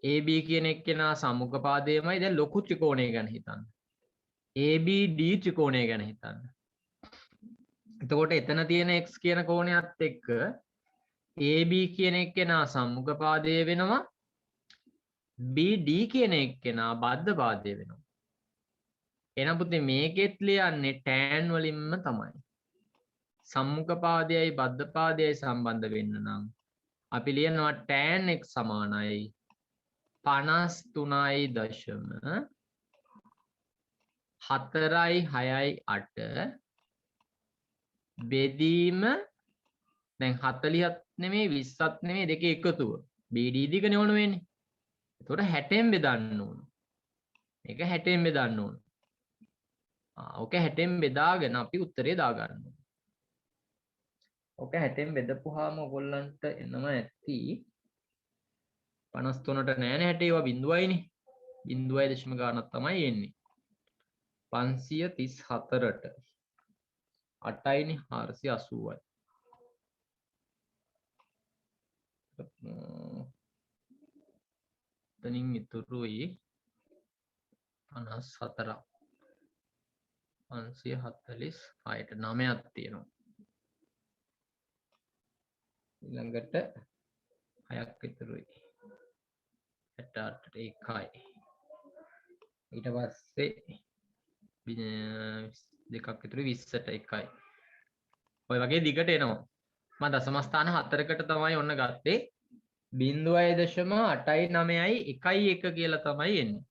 AB කියන එක්කෙනා සම්මුඛ පාදයමයි. දැන් ලොකු ත්‍රිකෝණය ගැන හිතන්න. ABD ත්‍රිකෝණය ගැන හිතන්න. එතකොට එතන තියෙන x කියන කෝණයත් එක්ක AB කියන එක්කෙනා සම්මුඛ පාදය වෙනවා. BD කියන එක්කෙනා බද්ධ පාදය වෙනවා. එහෙනම් පුතේ මේකෙත් ලියන්නේ tan වලින්ම තමයි. සම්මුඛ පාදයයි බද්ධ පාදයයි සම්බන්ධ වෙන්න නම් අපි ලියනවා tan x සමානයි 53.468 බෙදීම දැන් 40ක් නෙමෙයි 20ක් නෙමෙයි දෙකේ එකතුව BD දිගනේ ඕන වෙන්නේ. එතකොට 60න් බෙදන්න ඕන. මේක 60න් බෙදන්න ඕන. ඕක 60න් බෙදාගෙන අපි උත්තරේ දාගන්න ඕන. ඔක 60න් බෙදපුවාම ඔයගොල්ලන්ට එනවා ඇති 53ට නෑනේ 60 ඒවා බිඳුවයිනේ. 0.0 ගානක් තමයි එන්නේ. 534ට 8යිනේ 480යි. එතනින් ඉතුරුයි 54ක්. 546ට 9ක් තියෙනවා. ඊළඟට 6ක් ඉතුරුයි. 68ට 1යි. ඊට පස්සේ දෙකක් ඉතුරුයි 20ට 1යි. ඔය වගේ දිගට එනවා. මම දශම ස්ථාන 4කට තමයි ඔන්න ගත්තේ. 0.89යි 1 කියලා තමයි එන්නේ.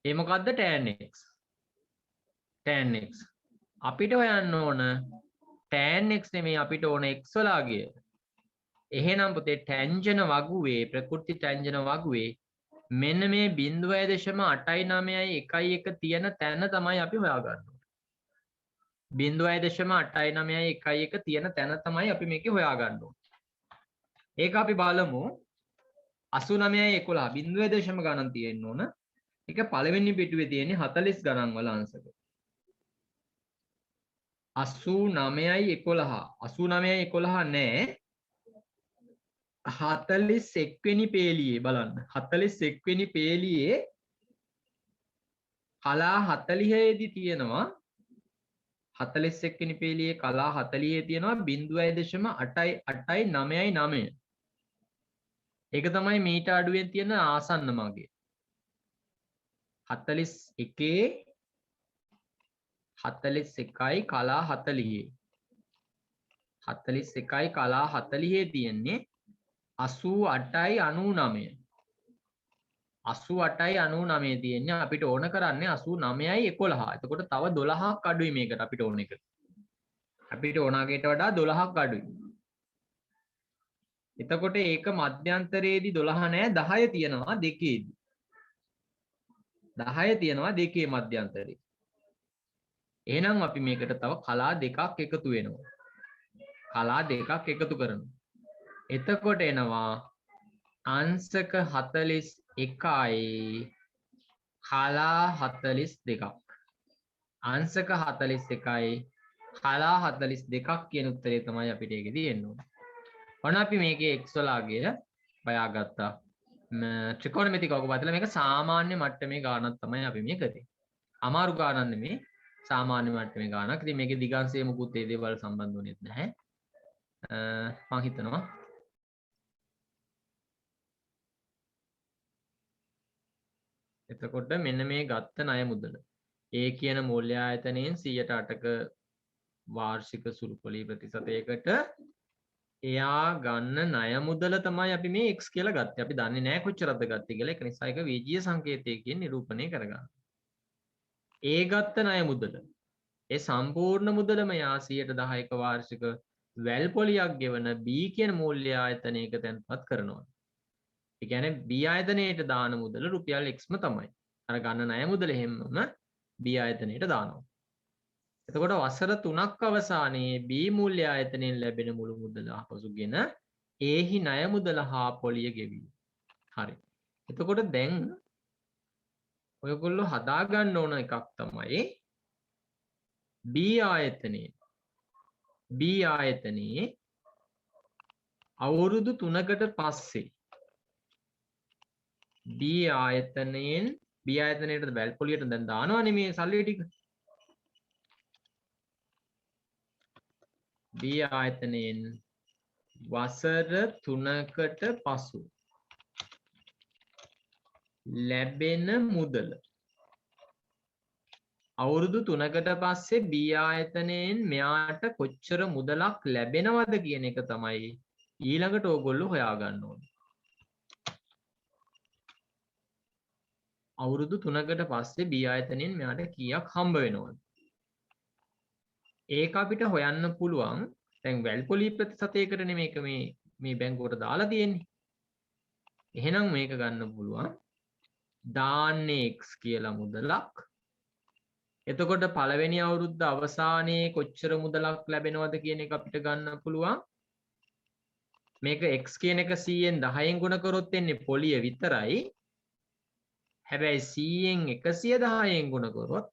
ඒ මොකද්ද tan x? tan x. අපිට හොයන්න ඕන tan x නෙමෙයි අපිට ඕන x වලාගේ. එහෙනම් පුතේ ටැන්ජන වගුවේ ප්‍රකෘති ටැන්ජන වගුවේ මෙන්න මේ 0.89යි 1 තියෙන තැන තමයි අපි හොයාගන්න ඕනේ. 0.89යි 1 තියෙන තැන තමයි අපි මේකේ හොයාගන්න ඕනේ. ඒක අපි බලමු 89යි 11 0.0 ගණන් තියෙන්න ඕන. ඒක පළවෙනි පිටුවේ තියෙන්නේ 40 ගණන් වල අංශක. 89යි 11 89යි 11 නෑ 41 වෙනි පේලියේ බලන්න 41 වෙනි පේලියේ කලා 40 දී තියෙනවා 41 වෙනි පේලියේ කලා 40 තියෙනවා 0.889. ඒක තමයි මීට අඩුවෙන් තියෙන ආසන්න මාගේ 41යි කලා 40 41යි කලා 40 තියෙන්නේ 88.99 88.99 තියෙන්නේ අපිට ඕන කරන්නේ 89යි 11. එතකොට තව 12ක් අඩුයි මේකට අපිට ඕන එක. අපිට ඕනාගේට වඩා 12ක් අඩුයි. එතකොට ඒක මධ්‍යන්තරයේදී 12 නෑ 10 තියෙනවා දෙකේදී. 10 තියෙනවා දෙකේ මධ්‍යන්තරේ. එහෙනම් අපි මේකට තව කලා දෙකක් එකතු වෙනවා. කලා දෙකක් එකතු කරනවා. එතකොට එනවා අංශක 41යි කලා 42ක්. අංශක 41යි කලා 42ක් කියන උත්තරේ තමයි අපිට ඒකෙදී එන්න ඕනේ. ඔන්න අපි මේකේ x වලාගේ හොයාගත්තා. ත්‍රිකෝණමිතික වග බදලා මේක සාමාන්‍ය මට්ටමේ ගානක් තමයි අපි මේ කරේ. අමාරු ගානක් නෙමේ සාමාන්‍ය මට්ටමේ ගානක්. ඉතින් මේකේ දිගංශය මුකුත් ඒ දේවල් සම්බන්ධ වෙන්නේ නැහැ. මම හිතනවා එතකොට මෙන්න මේ ගත්ත ණය මුදල A කියන මූල්‍ය ආයතනයෙන් 108ක වාර්ෂික සුළුපොලී ප්‍රතිශතයකට එයා ගන්න ණය මුදල තමයි අපි මේ x කියලා ගත්තේ. අපි දන්නේ නැහැ කොච්චරද ගත්තේ කියලා. ඒක නිසා ඒක වීජීය සංකේතයකින් නිරූපණය කරගන්න. A ගත්ත ණය මුදල ඒ සම්පූර්ණ මුදලම යා 110ක වාර්ෂික වැල් පොලියක් ගෙවන B කියන මූල්‍ය ආයතනයක තැන්පත් කරනවා. ඒ කියන්නේ B ආයතනයට දාන මුදල රුපියල් xම තමයි. අර ගන්න ණය මුදල හැමම B ආයතනයට දානවා. එතකොට වසර 3ක් අවසානයේ B මූල්‍ය ආයතනයෙන් ලැබෙන මුළු මුදල අපසුගෙන Aහි ණය මුදල හා පොලිය ගෙවීම. හරි. එතකොට දැන් ඔයගොල්ලෝ හදා ගන්න ඕන එකක් තමයි B ආයතනයේ අවුරුදු 3කට පස්සේ B ආයතනයට වැල් පොලියට දැන් දානවනේ මේ සල්ලි ටික. B ආයතනයෙන් වසර 3කට පසු ලැබෙන මුදල අවුරුදු 3කට පස්සේ B ආයතනයෙන් මෙයාට කොච්චර මුදලක් ලැබෙනවද කියන එක තමයි ඊළඟට ඕගොල්ලෝ හොයාගන්න ඕනේ. අවුරුදු 3කට පස්සේ B ආයතනයෙන් මෙයාට කීයක් හම්බ වෙනවද? ඒක අපිට හොයන්න පුළුවන්. දැන් වැල් පොලී ප්‍රතිශතයකටනේ මේක මේ බැංකුවට දාලා තියෙන්නේ. එහෙනම් මේක ගන්න පුළුවන් දාන්නේ x කියලා මුදලක් එතකොට පළවෙනි අවුරුද්ද අවසානයේ කොච්චර මුදලක් ලැබෙනවද කියන එක අපිට ගන්න පුළුවන්. මේක x කියන එක 100න් 10න් ගුණ කරොත් එන්නේ පොලිය විතරයි. හැබැයි 100න් 110න් ගුණ කරොත්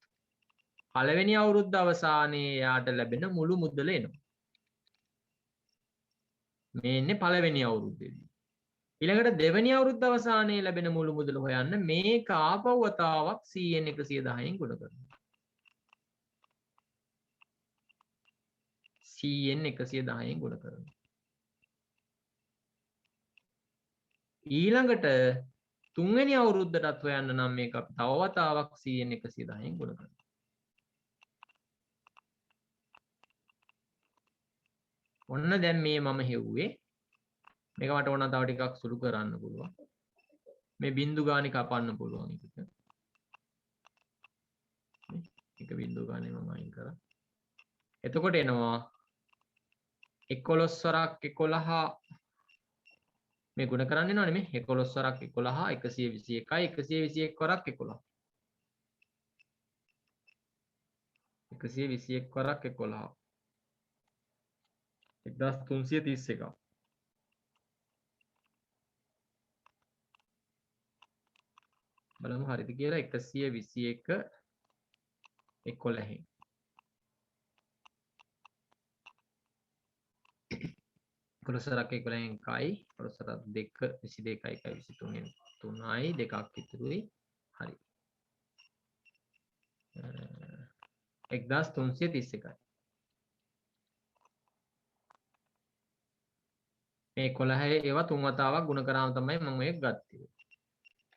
පළවෙනි අවුරුද්ද අවසානයේ යාට ලැබෙන මුළු මුදල එනවා. මේ ඉන්නේ පළවෙනි අවුරුද්දේදී. ඊළඟට දෙවෙනි අවුරුද්ද අවසානයේ ලැබෙන මුළු මුදල හොයන්න මේක ආපහු වතාවක් 100න් 110න් ගුණ කරනවා. 100න් 110න් ගුණ කරනවා. ඊළඟට තුන්වෙනි අවුරුද්දටත් හොයන්න නම් මේක අපි තව වතාවක් 100න් 110න් ගුණ කරනවා. ඔන්න දැන් මේ මම හෙව්වේ මේක මට ඕන තව ටිකක් සුළු කරන්න පුළුවන්. මේ බින්දු ගානේ කපන්න පුළුවන් එකට. එක බින්දු ගානේ මම අයින් කරා. එතකොට එනවා 11 වරක් 11 මේ ගුණ කරන්න එනවනේ මේ 11 වරක් 11 121යි 121 වරක් 11 121 වරක් 11 1331. බලමු හරිද කියලා. 121 11 11ක් 11න් කයි 11ක් 2 22යි 23න් 3යි දෙකක් ඉතුරුයි. හරි. 1331යි. මේ 11 ඒවා තුන් වතාවක් ගුණ කරාම තමයි මම මේක ගත්තේ.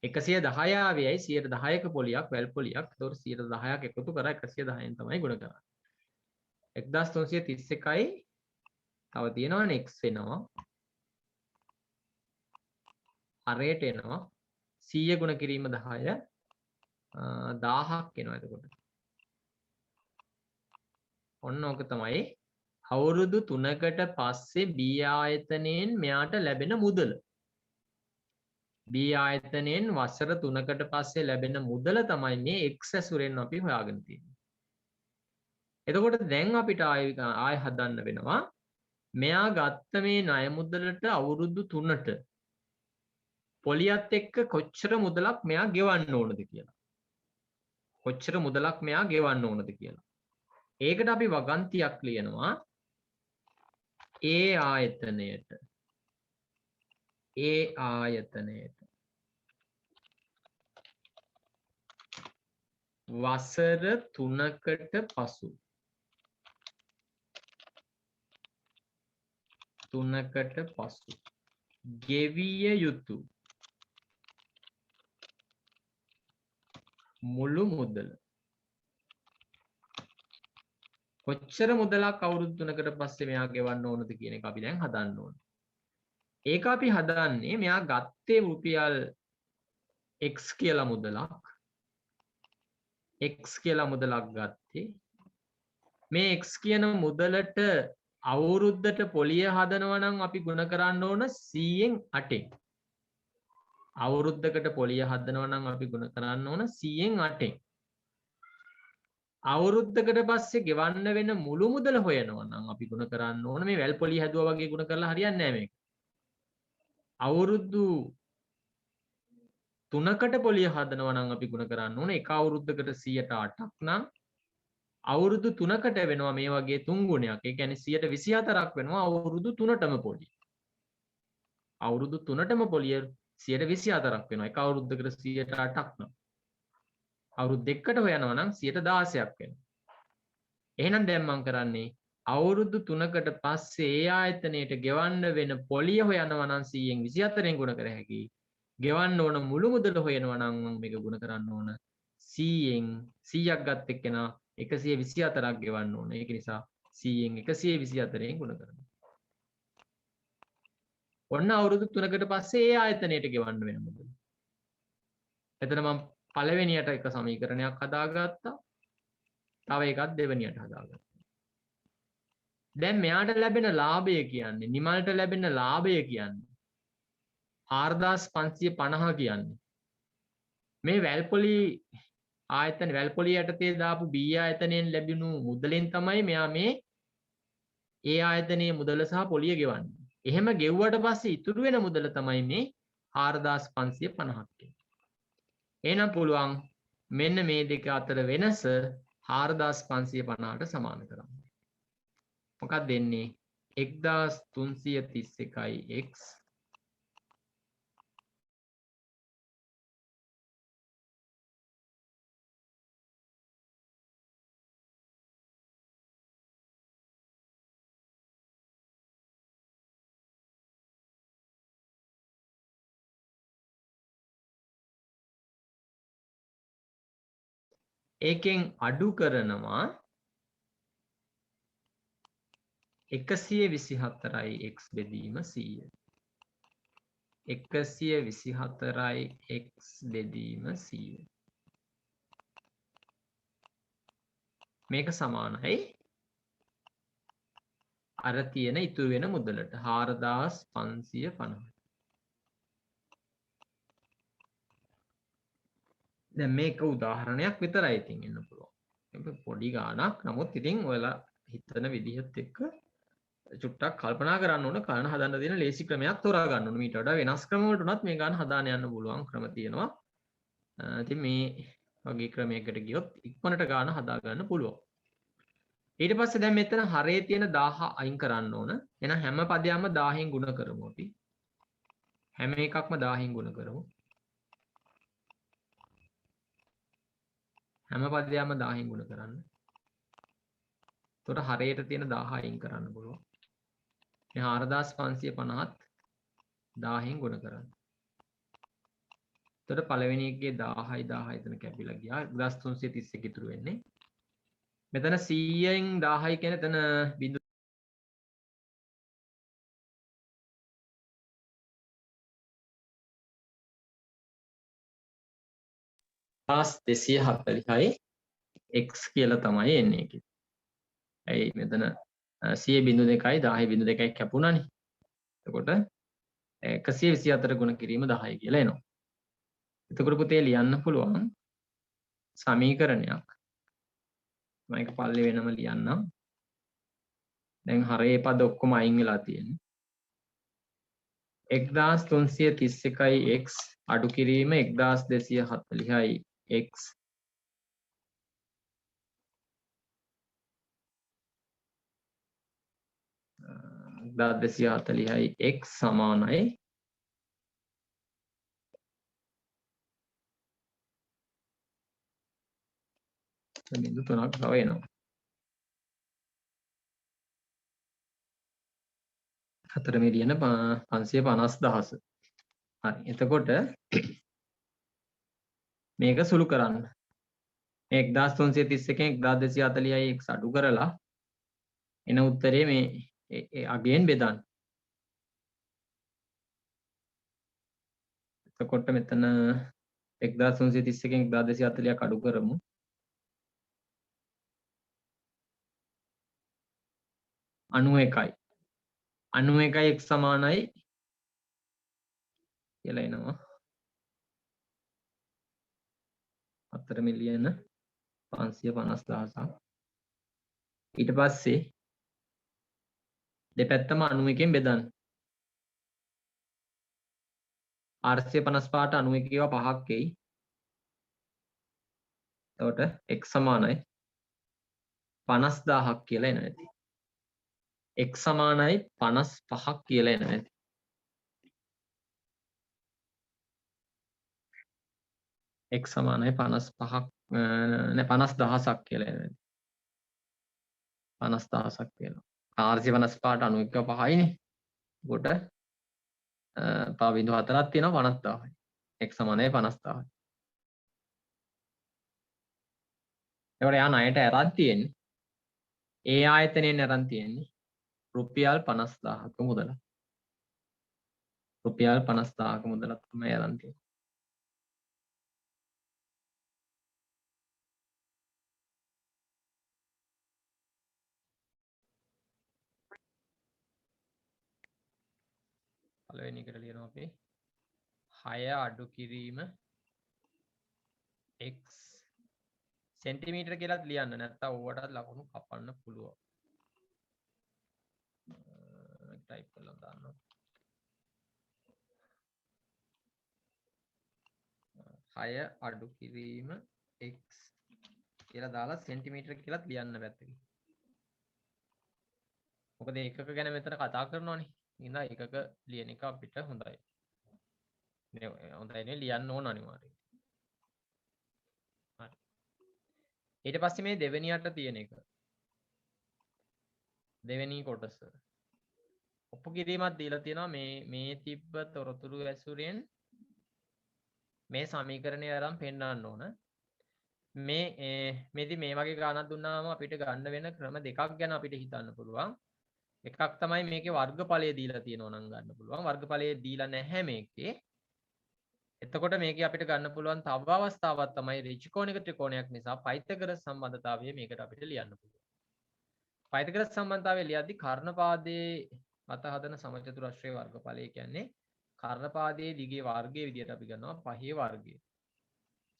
110 ආවේයි 110ක පොලියක් වැල් පොලියක්. ඒතකොට 110ක් එකතු කරා 110න් තමයි ගුණ කරන්නේ. 1331යි තව තියෙනවනේ x එනවා. හරයට එනවා 100 ගුණ කිරීම 10 1000ක් එනවා. එතකොට ඔන්න ඕක තමයි අවුරුදු 3කට පස්සේ B ආයතනයෙන් මෙයාට ලැබෙන මුදල. B ආයතනයෙන් වසර 3කට පස්සේ ලැබෙන මුදල තමයි මේ x ඇසුරෙන් අපි හොයාගෙන තියෙන්නේ. එතකොට දැන් අපිට ආය හදන්න වෙනවා මෙයා ගත්ත මේ ණය මුදලට අවුරුදු 3ට පොලියත් එක්ක කොච්චර මුදලක් මෙයා ගෙවන්න ඕනද කියලා. කොච්චර මුදලක් මෙයා ගෙවන්න ඕනද කියලා. ඒකට අපි වගන්තියක් ලියනවා ඒ ආයතනයට වසර 3කට පසු ගෙවිය යුතු මුළු මුදල. කොච්චර මුදලක් අවුරුදු 3කට පස්සේ මෙයා ගෙවන්න ඕනද කියන එක අපි දැන් හදන්න ඕනේ. ඒක අපි හදන්නේ මෙයා ගත්තේ රුපියල් x කියලා මුදලක්. x කියලා මුදලක් ගත්තේ. මේ x කියන මුදලට අවුරුද්දට පොලිය හදනවා නම් අපි ගුණ කරන්න ඕන 100න් 8න්. අවුරුද්දකට පොලිය හදනවා නම් අපි ගුණ කරන්න ඕන 100න් 8න්. අවුරුද්දකට පස්සේ ගෙවන්න වෙන මුළු මුදල හොයනවා නම් අපි ගුණ කරන්න ඕන මේ වැල් පොලිය හැදුවා වගේ ගුණ කරලා හරියන්නේ නැහැ මේක. අවුරුදු 3කට පොලිය හදනවා නම් අපි ගුණ කරන්න ඕන එක අවුරුද්දකට 108ක් නම් අවුරුදු 3කට වෙනවා මේ වගේ 3 ගුණයක්. ඒ කියන්නේ 124ක් වෙනවා අවුරුදු 3ටම පොලිය. අවුරුදු 3ටම පොලිය 124ක් වෙනවා. එක අවුරුද්දකට 108ක් නම්. අවුරුදු දෙකකට හොයනවා නම් 116ක් වෙනවා. එහෙනම් දැන් මම කරන්නේ අවුරුදු 3කට පස්සේ ඒ ආයතනයට ගෙවන්න වෙන පොලිය හොයනවා නම් 100න් 24න් ගුණ කර හැකියි. ගෙවන්න ඕන මුළු මුදල හොයනවා නම් මම මේක ගුණ කරන්න ඕන 100න් 100ක් ගත්ත එක්කෙනා 124ක් ගෙවන්න ඕන. ඒක නිසා 100න් 124න් ගුණ කරනවා. ඔන්න අවුරුදු 3කට පස්සේ ඒ ආයතනයට ගෙවන්න වෙන මුදල. එතන මම පළවෙනියට එක සමීකරණයක් හදාගත්තා. තව එකක් දෙවෙනියට හදාගත්තා. දැන් මෙයාට ලැබෙන ලාභය කියන්නේ නිමල්ට ලැබෙන ලාභය කියන්නේ 4550 කියන්නේ මේ වැල්පොලි ආයතන වැල්පොලිය යටතේ දාපු B ආයතනයෙන් ලැබුණු මුදලෙන් තමයි මෙයා මේ ඒ ආයතනයේ මුදල සහ පොලිය ගෙවන්නේ. එහෙම ගෙව්වට පස්සේ ඉතුරු වෙන මුදල තමයි මේ 4550ක්. එහෙනම් පුළුවන් මෙන්න මේ දෙක අතර වෙනස 4550ට සමාන කරන්න. මොකක්ද දෙන්නේ? 1331යි x ඒකෙන් අඩු කරනවා 124යි x බෙදීම 100. 124යි x බෙදීම 100. මේක සමානයි අර තියෙන ඉතුරු වෙන මුදලට 4550. දැන් මේක උදාහරණයක් විතරයි ඉතින් එන්න පුළුවන්. ඒක පොඩි ගාණක්. නමුත් ඉතින් ඔයාලා හිතන විදිහත් එක්ක චුට්ටක් කල්පනා කරන්න ඕන ගාන හදන්න තියෙන ලේසි ක්‍රමයක් තෝරා ගන්න ඕන. මීට වඩා වෙනස් ක්‍රම වලට උනත් මේ ගාන හදාන යන්න පුළුවන් ක්‍රම තියෙනවා. ඉතින් මේ වගේ ක්‍රමයකට ගියොත් ඉක්මනට ගාන හදා ගන්න පුළුවන්. ඊට පස්සේ දැන් මෙතන හරේ තියෙන 1000 අයින් කරන්න ඕන. එහෙනම් හැම පදයක්ම 1000න් ගුණ කරමු අපි. හැම එකක්ම 1000න් ගුණ කරමු. හැම පදයක්ම 1000න් ගුණ කරන්න. එතකොට හරයට තියෙන 1000 අයින් කරන්න පුළුවන්. මේ 4550ත් 1000න් ගුණ කරන්න. එතකොට පළවෙනි එකේ 1000යි 1000යි එතන කැපිලා ගියා. 1331 ඉතුරු වෙන්නේ. මෙතන 100න් 1000යි කියන එතන බිඳු 240යි x කියලා තමයි එන්නේ ඒකේ. ඇයි මෙතන 100.2යි 10.2යි කැපුණානේ. එතකොට 124 ගුණ කිරීම 10 කියලා එනවා. එතකොට පුතේ ලියන්න පුළුවන් සමීකරණයක්. මම ඒක පල්ලේ වෙනම ලියන්නම්. දැන් හරේ පද ඔක්කොම අයින් වෙලා තියෙන්නේ. 1331යි x අඩු කිරීම 1240යි x 1240යි x සමානයි බිඳු 3ක් තව එනවා. 4 මිලියන 550,000. හරි. එතකොට මේක සුළු කරන්න. 1331න් 1240යි x අඩු කරලා එන උත්තරේ මේ අගයෙන් බෙදන්න. එතකොට මෙතන 1331න් 1240ක් අඩු කරමු. 91යි. 91යි x සමානයි කියලා එනවා. 4 මිලියන 550,000. ඊට පස්සේ දෙපැත්තම 91න් බෙදන්න. 455ට 91 ඒවා 5ක් එයි. එතකොට x සමානයි 50,000ක් කියලා එනවා ඇති. x සමානයි 55ක් කියලා එනවා ඇති. x සමානයි 55ක් නෑ 50,000ක් කියලා එනවා ඇති. 50,000ක් වෙනවා. 455ට 91 5යිනේ. එතකොට තව බිඳු 4ක් තියෙනවා 50,000යි. x සමානයි 50,000යි. එතකොට යා ණයට අරන් තියෙන්නේ. ඒ ආයතනයෙන් අරන් තියෙන්නේ රුපියල් 50,000ක මුදල. රුපියල් 50,000ක මුදලක් තමයි අරන් තියෙන්නේ. පළවෙනි එකට ලියනවා අපි 6 අඩු කිරීම x සෙන්ටිමීටර කියලාත් ලියන්න නැත්නම් ඕවටත් ලකුණු කපන්න පුළුවන්. ටයිප් කරලා දාන්න. 6 අඩු කිරීම x කියලා දාලා සෙන්ටිමීටර කියලාත් ලියන්න පැත්තකින්. මොකද ඒකක ගැන මෙතන කතා කරනවානේ. ඉතින් ඒකක ලියන එක අපිට හොඳයි. හොඳයි නේ ලියන්න ඕන අනිවාර්යයෙන්. හරි. ඊට පස්සේ මේ දෙවෙනියට තියෙන එක. දෙවෙනි කොටස. ඔප්පු කිරීමක් දීලා තියෙනවා මේ තිබ්බ තොරතුරු ඇසුරෙන් මේ සමීකරණය අරන් පෙන්නන්න ඕන. මේදි මේ වගේ ගානක් දුන්නාම අපිට ගන්න වෙන ක්‍රම දෙකක් ගැන අපිට හිතන්න පුළුවන්. එකක් තමයි මේකේ වර්ගඵලය දීලා තියෙනවා නම් ගන්න පුළුවන්. වර්ගඵලය දීලා නැහැ මේකේ. එතකොට මේකේ අපිට ගන්න පුළුවන් තව අවස්ථාවක් තමයි ඍජුකෝණික ත්‍රිකෝණයක් නිසා පයිතගරස් සම්බන්ධතාවය මේකට අපිට ලියන්න පුළුවන්. පයිතගරස් සම්බන්ධතාවය ලියද්දී කර්ණපාදයේ මත හදන සමචතුරස්‍රයේ වර්ගඵලය කියන්නේ කර්ණපාදයේ දිගේ වර්ගයේ විදිහට අපි ගන්නවා පහේ වර්ගය.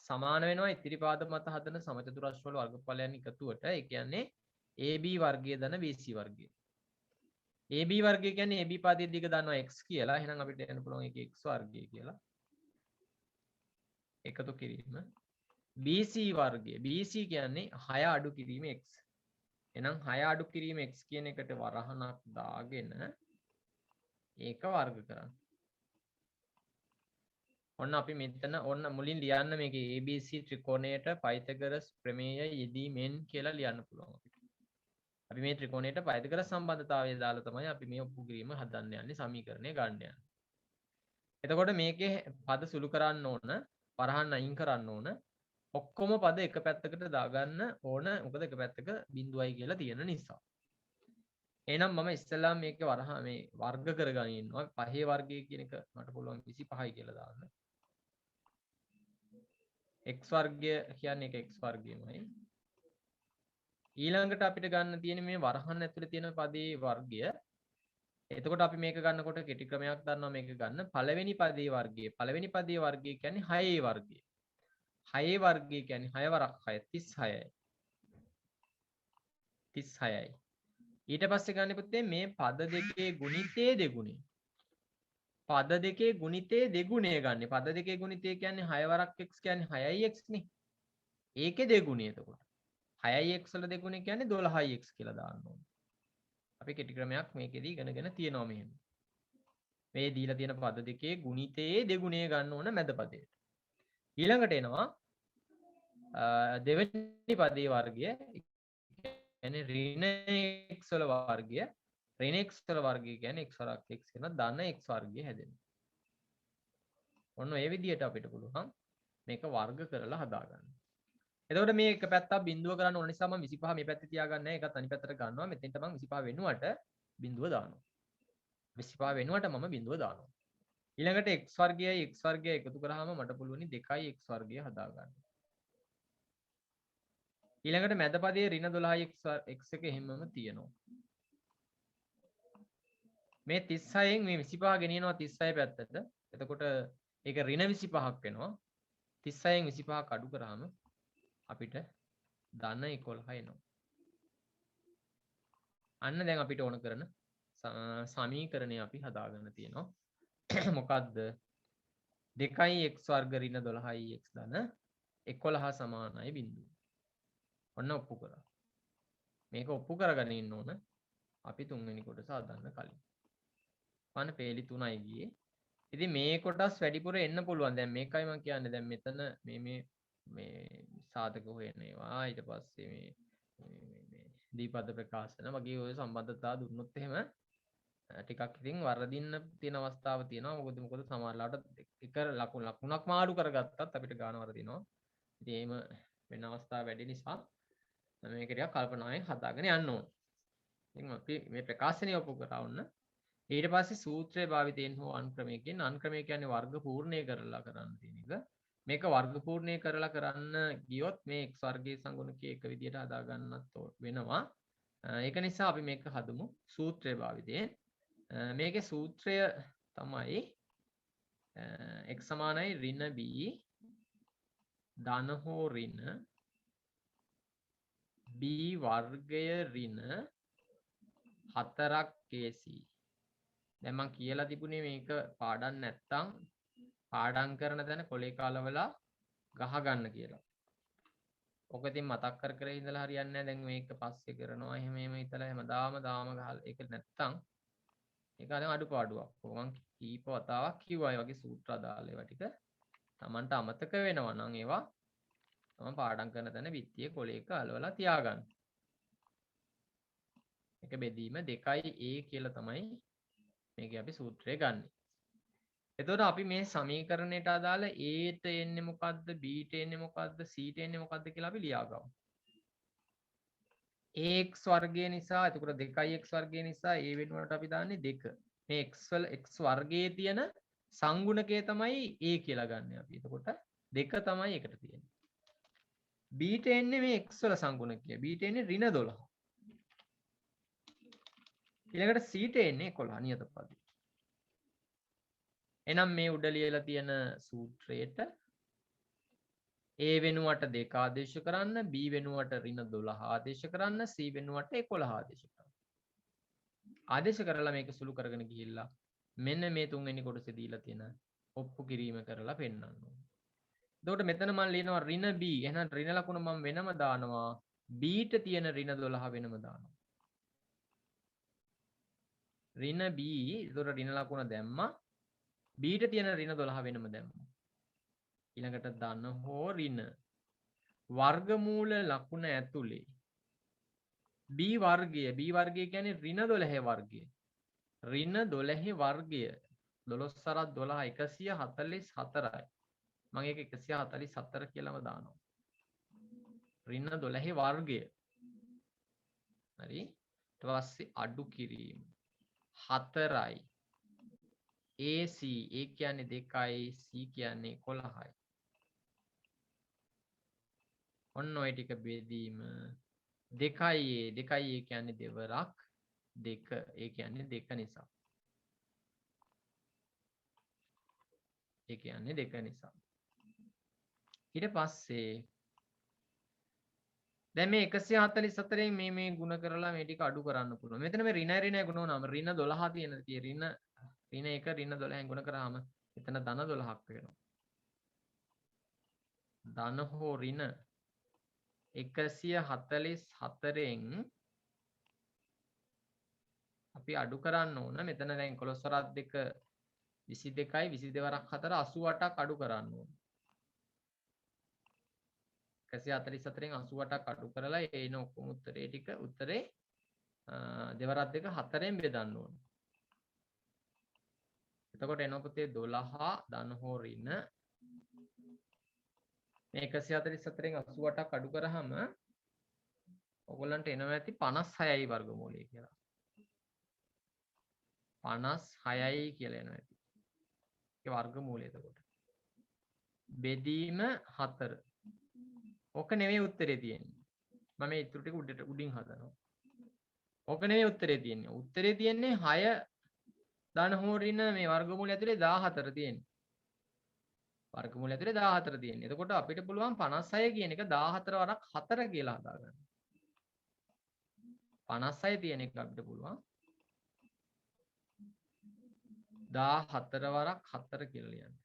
සමාන වෙනවා ඉතිරිපාද මත හදන සමචතුරස්‍ර වල වර්ගඵලයන් එකතුවට. ඒ කියන්නේ AB වර්ගය ධන BC වර්ගය. AB වර්ගය කියන්නේ AB පාදයේ දිග දන්නවා x කියලා. එහෙනම් අපිට එන්න පුළුවන් ඒක x වර්ගය කියලා. එකතු කිරීම. BC වර්ගය. BC කියන්නේ 6 අඩු කිරීම x. එහෙනම් 6 අඩු කිරීම x කියන එකට වරහණක් දාගෙන ඒක වර්ග කරන්න. ඔන්න අපි මෙතන ඔන්න මුලින් ලියන්න මේකේ ABC ත්‍රිකෝණයට පයිතගරස් ප්‍රමේය යෙදීමෙන් කියලා ලියන්න පුළුවන් අපිට. අපි මේ ත්‍රිකෝණයට පයිතගරස් සම්බන්ධතාවය දාලා තමයි අපි මේ ඔප්පු කිරීම හදන්න යන්නේ සමීකරණය ගන්න යන්නේ. එතකොට මේකේ පද සුළු කරන්න ඕන, වරහන් අයින් කරන්න ඕන. ඔක්කොම පද එක පැත්තකට දාගන්න ඕන. මොකද එක පැත්තක බිඳුවයි කියලා තියෙන නිසා. එහෙනම් මම ඉස්සෙල්ලාම මේකේ වරහන් මේ වර්ග කරගෙන ඉන්නවා. පහේ වර්ගය කියන එක මට පුළුවන් 25යි කියලා දාන්න. x වර්ගය කියන්නේ ඒක x වර්ගයමයි. ඊළඟට අපිට ගන්න තියෙන මේ වරහන් ඇතුලේ තියෙන පදේ වර්ගය. එතකොට අපි මේක ගන්නකොට කෙටි ක්‍රමයක් දන්නවා මේක ගන්න. පළවෙනි පදේ වර්ගය. පළවෙනි පදේ වර්ගය කියන්නේ 6 වර්ගය. 6 වර්ගය කියන්නේ 6 වරක් 6 36යි. 36යි. ඊට පස්සේ ගන්න පුතේ මේ පද දෙකේ ගුණිතයේ දෙගුණේ. පද දෙකේ ගුණිතයේ දෙගුණය ගන්න. පද දෙකේ ගුණිතය කියන්නේ 6 වරක් x කියන්නේ 6යි x නේ. ඒකේ දෙගුණය එතකොට. 6යි x වල දෙගුණය කියන්නේ 12යි x කියලා දාන්න ඕනේ. අපි කෙටි ක්‍රමයක් මේකෙදී ඉගෙනගෙන තියෙනවා මෙහෙම. මේ දීලා තියෙන පද දෙකේ ගුණිතයේ දෙගුණය ගන්න ඕන මැද පදයට. ඊළඟට එනවා දෙවෙනි පදේ වර්ගය. කියන්නේ ඍණ x වල වර්ගය. ඍණ x වල වර්ගය කියන්නේ x වරක් x වෙන ධන x වර්ගය හැදෙනවා. ඔන්න ඒ විදිහට අපිට පුළුවන් මේක වර්ග කරලා හදාගන්න. එතකොට මේ එක පැත්තක් බිඳුව කරන්න ඕන නිසා මම 25 මේ පැත්තේ තියාගන්නේ නැහැ. ඒකත් අනිත් පැත්තට ගන්නවා. මෙතෙන්ට මම 25 වෙනුවට බිඳුව දානවා. 25 වෙනුවට මම බිඳුව දානවා. ඊළඟට x වර්ගයයි x වර්ගයයි එකතු කරාම මට පුළුවන් 2යි x වර්ගය හදාගන්න. ඊළඟට මැද පදයේ ඍණ 12යි x එක එහෙමම තියෙනවා. මේ 36න් මේ 25 ගෙනියනවා 36 පැත්තට. එතකොට ඒක ඍණ 25ක් වෙනවා. 36න් 25ක් අඩු කරාම අපිට ධන 11 එනවා. අන්න දැන් අපිට ඕන කරන සමීකරණය අපි හදාගන්න තියෙනවා. මොකද්ද? 2යි x වර්ග ඍණ 12යි x ධන 11 සමානයි බිඳුව. ඔන්න ඔප්පු කරා. මේක ඔප්පු කරගෙන ඉන්න ඕන අපි තුන්වෙනි කොටස හදන්න කලින්. මම පේලි 3යි ගියේ. ඉතින් මේ කොටස් වැඩිපුර එන්න පුළුවන්. දැන් මේකයි මම කියන්නේ. දැන් මෙතන මේ සාධක හොයන ඒවා ඊට පස්සේ මේ දීපද ප්‍රකාශන වගේ ඔය සම්බන්ධතා දුන්නොත් එහෙම ටිකක් ඉතින් වරදින්න තියෙන අවස්ථාව තියෙනවා. මොකද සමහරලාට එක ලකුණක් මාරු කරගත්තත් අපිට ගාන වරදිනවා. ඉතින් එහෙම වෙන අවස්ථා වැඩි නිසා මේක ටිකක් කල්පනාවෙන් හදාගෙන යන්න ඕන. ඉතින් අපි මේ ප්‍රකාශනය ඔප්පු කරවන්න. ඊට පස්සේ සූත්‍රය භාවිතයෙන් හෝ අනුක්‍රමයකින් අනුක්‍රමය කියන්නේ වර්ග පූර්ණය කරලා කරන්න තියෙන එක. මේක වර්ග පූර්ණය කරලා කරන්න ගියොත් මේ x වර්ගයේ සංගුණකයේ එක විදියට හදා ගන්නත් වෙනවා. ඒක නිසා අපි මේක හදමු සූත්‍රය භාවිතයෙන්. මේකේ සූත්‍රය තමයි x සමානයි ඍණ b ධන හෝ ඍණ b වර්ගය ඍණ 4ක් AC. දැන් මම කියලා තිබුණේ මේක පාඩම් නැත්තම් පාඩම් කරන තැන කොලේ කාලවලා ගහ ගන්න කියලා. ඔක ඉතින් මතක් කර කර ඉඳලා හරියන්නේ නැහැ. දැන් මේක පස්සේ කරනවා. එහෙම හිතලා හැමදාම ගහලා ඒක නැත්තම් ඒක අර අඩුපාඩුවක්. මම කීප වතාවක් කිව්වා ඒ වගේ සූත්‍ර අදාළ ඒවා ටික Tamanට අමතක වෙනවා නම් ඒවා මම පාඩම් කරන තැන විත්තියේ කොලයක අලවලා තියාගන්න. එක බෙදීම 2a කියලා තමයි මේකේ අපි සූත්‍රය ගන්න. එතකොට අපි මේ සමීකරණයට අදාළ a ට එන්නේ මොකද්ද b ට එන්නේ මොකද්ද c ට එන්නේ මොකද්ද කියලා අපි ලියාගමු. ax වර්ගය නිසා එතකොට 2x වර්ගය නිසා a වෙනුවට අපි දාන්නේ 2. මේ x වර්ගයේ තියෙන සංගුණකය තමයි a කියලා ගන්න අපි. එතකොට 2 තමයි එකට තියෙන්නේ. b ට එන්නේ මේ x වල සංගුණකය. b ට එන්නේ ඍණ 12. ඊළඟට c ට එන්නේ 11 නියත පදේ. එනම් මේ උඩ ලියලා තියෙන සූත්‍රයට a වෙනුවට 2 ආදේශ කරන්න, b වෙනුවට ඍණ 12 ආදේශ කරන්න, c වෙනුවට 11 ආදේශ කරන්න. ආදේශ කරලා මේක සුළු කරගෙන ගිහිල්ලා මෙන්න මේ තුන්වෙනි කොටසේ දීලා තියෙන ඔප්පු කිරීම කරලා පෙන්නන්න ඕනේ. එතකොට මෙතන මම ලියනවා ඍණ b. එහෙනම් ඍණ ලකුණ මම වෙනම දානවා. b ට තියෙන ඍණ 12 වෙනම දානවා. ඍණ b. එතකොට ඍණ ලකුණ දැම්මා. b ට තියෙන ඍණ 12 වෙනම දැම්මා. ඊළඟට ධන හෝ ඍණ වර්ගමූල ලකුණ ඇතුලේ b වර්ගය කියන්නේ ඍණ 12 වර්ගය. ඍණ 12 වර්ගය 12 සරත් 12 144යි. මම ඒක 144 කියලාම දානවා. ඍණ 12 වර්ගය. හරි. ඊට පස්සේ අඩු කිරීම 4යි. AC ඒ කියන්නේ 2යි, C කියන්නේ 11යි. ඔන්න ඔය ටික බෙදීම 2යි කියන්නේ දෙවරක් 2. ඒ කියන්නේ 2 නිසා. ඒ කියන්නේ 2 නිසා. ඊට පස්සේ දැන් මේ 144න් මේ ගුණ කරලා මේ ටික අඩු කරන්න පුළුවන්. මෙතන මේ ඍණ ගුණ වුණාම ඍණ 12 තියෙන ඍණ 1 ඍණ 12න් ගුණ කරාම එතන ධන 12ක් වෙනවා. ධන හෝ ඍණ 144න් අපි අඩු කරන්න ඕන. මෙතන දැන් 11 වරක් 2 22යි 22 වරක් 4 88ක් අඩු කරන්න ඕන. 144න් 88ක් අඩු කරලා එන ඔක්කොම උත්තරේ ටික උත්තරේ දෙවරක් 2 4ෙන් බෙදන්න ඕන. එතකොට එනවා පුතේ 12 ධන හෝ ඍණ මේ 144න් 88ක් අඩු කරාම ඔයගොල්ලන්ට එනවා ඇති 56යි වර්ගමූලය කියලා. 56යි කියලා එනවා ඇති. ඒ වර්ගමූලය එතකොට. බෙදීම 4. ඕක නෙමෙයි උත්තරේ තියෙන්නේ. මම මේ ඉතුරු ටික උඩින් හදනවා. ඕක නෙමෙයි උත්තරේ තියෙන්නේ. උත්තරේ තියෙන්නේ 6 ධන හෝ ඍණ මේ වර්ගමූලය ඇතුලේ 14 තියෙන්නේ. වර්ගමූලය ඇතුලේ 14 තියෙන්නේ. එතකොට අපිට පුළුවන් 56 කියන එක 14 වරක් 4 කියලා හදාගන්න. 56 තියෙන එක අපිට පුළුවන් 14 වරක් 4 කියලා ලියන්න.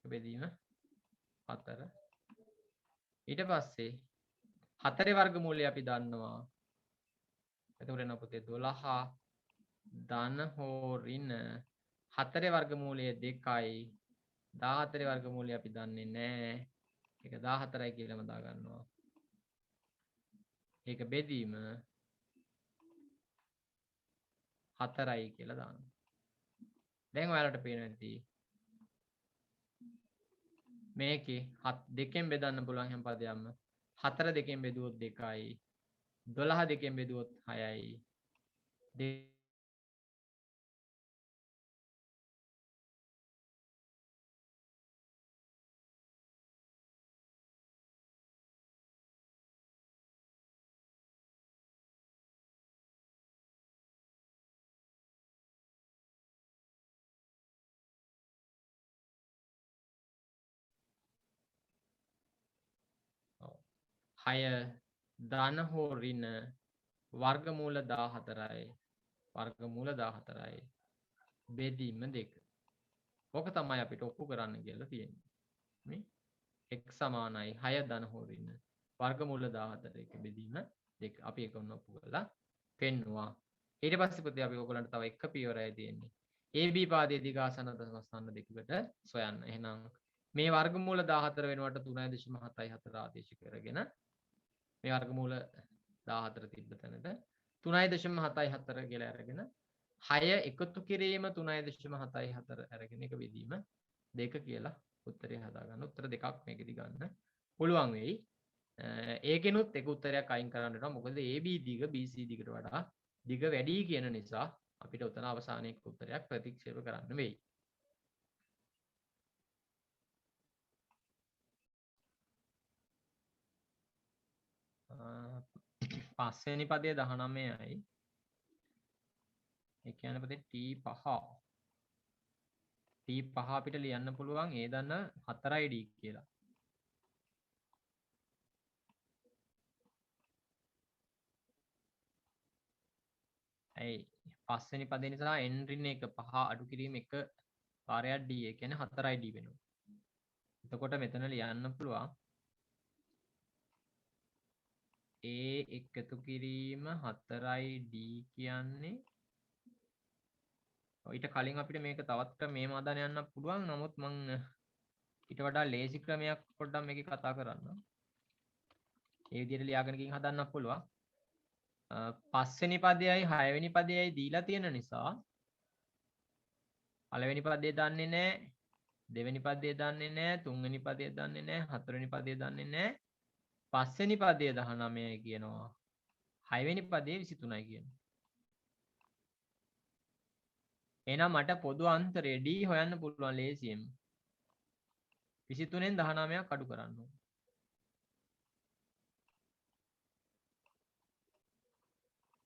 බෙදීම 4. ඊට පස්සේ 4 වර්ගමූලය අපි දන්නවා. එතකොට එනවා පුතේ 12 ධන හෝ ඍණ 4 වර්ගමූලය 2යි 14 වර්ගමූලය අපි දන්නේ නැහැ. ඒක 14යි කියලාම දා ගන්නවා. ඒක බෙදීම 4යි කියලා දානවා. දැන් ඔයාලට පේනවා ඇති මේකේ 2කින් බෙදන්න පුළුවන් හැම පදයක්ම 4 2කින් බෙදුවොත් 2යි 12 2කින් බෙදුවොත් 6යි 6 ධන හෝ ඍණ වර්ගමූල 14යි වර්ගමූල 14යි බෙදීම 2. ඕක තමයි අපිට ඔප්පු කරන්න කියලා තියෙන්නේ. මේ x සමානයි 6 ධන හෝ ඍණ වර්ගමූල 14 එක බෙදීම 2. අපි ඒක ඔන්න ඔප්පු කරලා පෙන්නවා. ඊට පස්සේ පුතේ අපි ඔයගලන්ට තව එක පියවරයි තියෙන්නේ. AB පාදයේ දිගාසන දශමස්ථාන දෙකකට සොයන්න. එහෙනම් මේ වර්ගමූල 14 වෙනුවට 3.74 ආදේශ කරගෙන මේ වර්ගමූල 14 තිබ්බ තැනට 3.74 කියලා අරගෙන 6 එකතු කිරීම 3.74 අරගෙන එක බෙදීම 2 කියලා උත්තරය හදාගන්න. උත්තර දෙකක් මේකෙදි ගන්න පුළුවන් වෙයි. ඒකෙනුත් එක උත්තරයක් අයින් කරන්න වෙනවා. මොකද AB දිග BC දිගට වඩා දිග වැඩි කියන නිසා අපිට උතන අවසානයේ උත්තරයක් ප්‍රතික්ෂේප කරන්න වෙයි. පස්වෙනි පදයේ 19යි. ඒ කියන්නේ පදේ T5. T5 අපිට ලියන්න පුළුවන් ඒ දන්න 4යි D කියලා. ඇයි පස්වෙනි පදේ නිසා n ඍණ 1 5 අඩු කිරීම 1 වාරයක් D. ඒ කියන්නේ 4යි D වෙනවා. එතකොට මෙතන ලියන්න පුළුවන් A එකතු කිරීම 4යි D කියන්නේ ඊට කලින් අපිට මේක තවත් මේ මාදාන යන්න පුළුවන්. නමුත් මම ඊට වඩා ලේසි ක්‍රමයක් පොඩ්ඩක් මේකේ කතා කරන්න. ඒ විදිහට ලියාගෙන ගිහින් හදන්න පුළුවන්. පස්වෙනි පදයයි හයවෙනි පදයයි දීලා තියෙන නිසා පළවෙනි පදේ දන්නේ නැහැ, දෙවෙනි පදේ දන්නේ නැහැ, තුන්වෙනි පදේ දන්නේ නැහැ, හතරවෙනි පදේ දන්නේ නැහැ. පස්වෙනි පදේ 19 කියනවා. හයවෙනි පදේ 23යි කියනවා. එහෙනම් මට පොදු අන්තරය D හොයන්න පුළුවන් ලේසියෙන්. 23න් 19ක් අඩු කරන්න ඕනේ.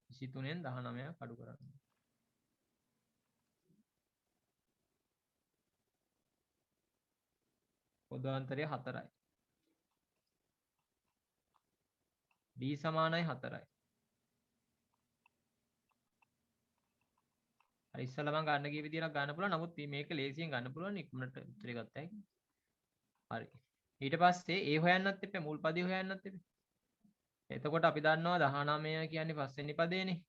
23න් 19ක් අඩු කරන්න. පොදු අන්තරය 4යි. D සමානයි 4යි. හරි ඉස්සෙල්ලා මම ගන්න ගිය විදියට ගන්න පුළුවන්. නමුත් මේක ලේසියෙන් ගන්න පුළුවන්. ඉක්මනට උත්තරේ ගත්තා හැකි. හරි. ඊට පස්සේ ඒ හොයන්නත් එපා, මුල් පදේ හොයන්නත් එපා. එතකොට අපි දන්නවා 19 කියන්නේ පස්වෙනි පදේනේ.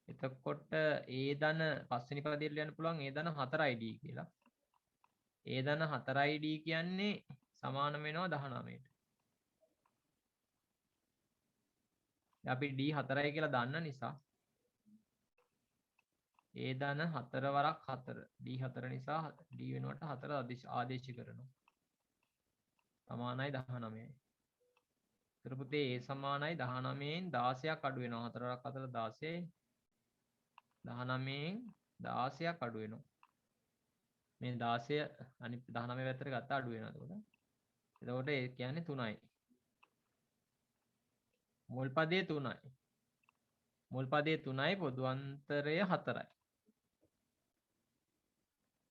එතකොට ඒ ධන පස්වෙනි පදයට ලියන්න පුළුවන් ඒ ධන 4යි D කියලා. ඒ ධන 4යි D කියන්නේ සමාන වෙනවා 19ට. අපි D 4යි කියලා දන්න නිසා ඒ ධන 4 වරක් 4 D 4 නිසා D වෙනුවට 4 ආදේශ කරනවා. සමානයි 19යි. ඒතර පුතේ A සමානයි 19න් 16ක් අඩු වෙනවා. 4 වරක් 4 16යි. 19න් 16ක් අඩු වෙනවා. මේ 16 අනිත් 19 පැත්තට ගත්තා අඩු වෙනවා එතකොට. එතකොට ඒ කියන්නේ 3යි. මුල් පදයේ 3යි. මුල් පදයේ 3යි පොදු අන්තරය 4යි.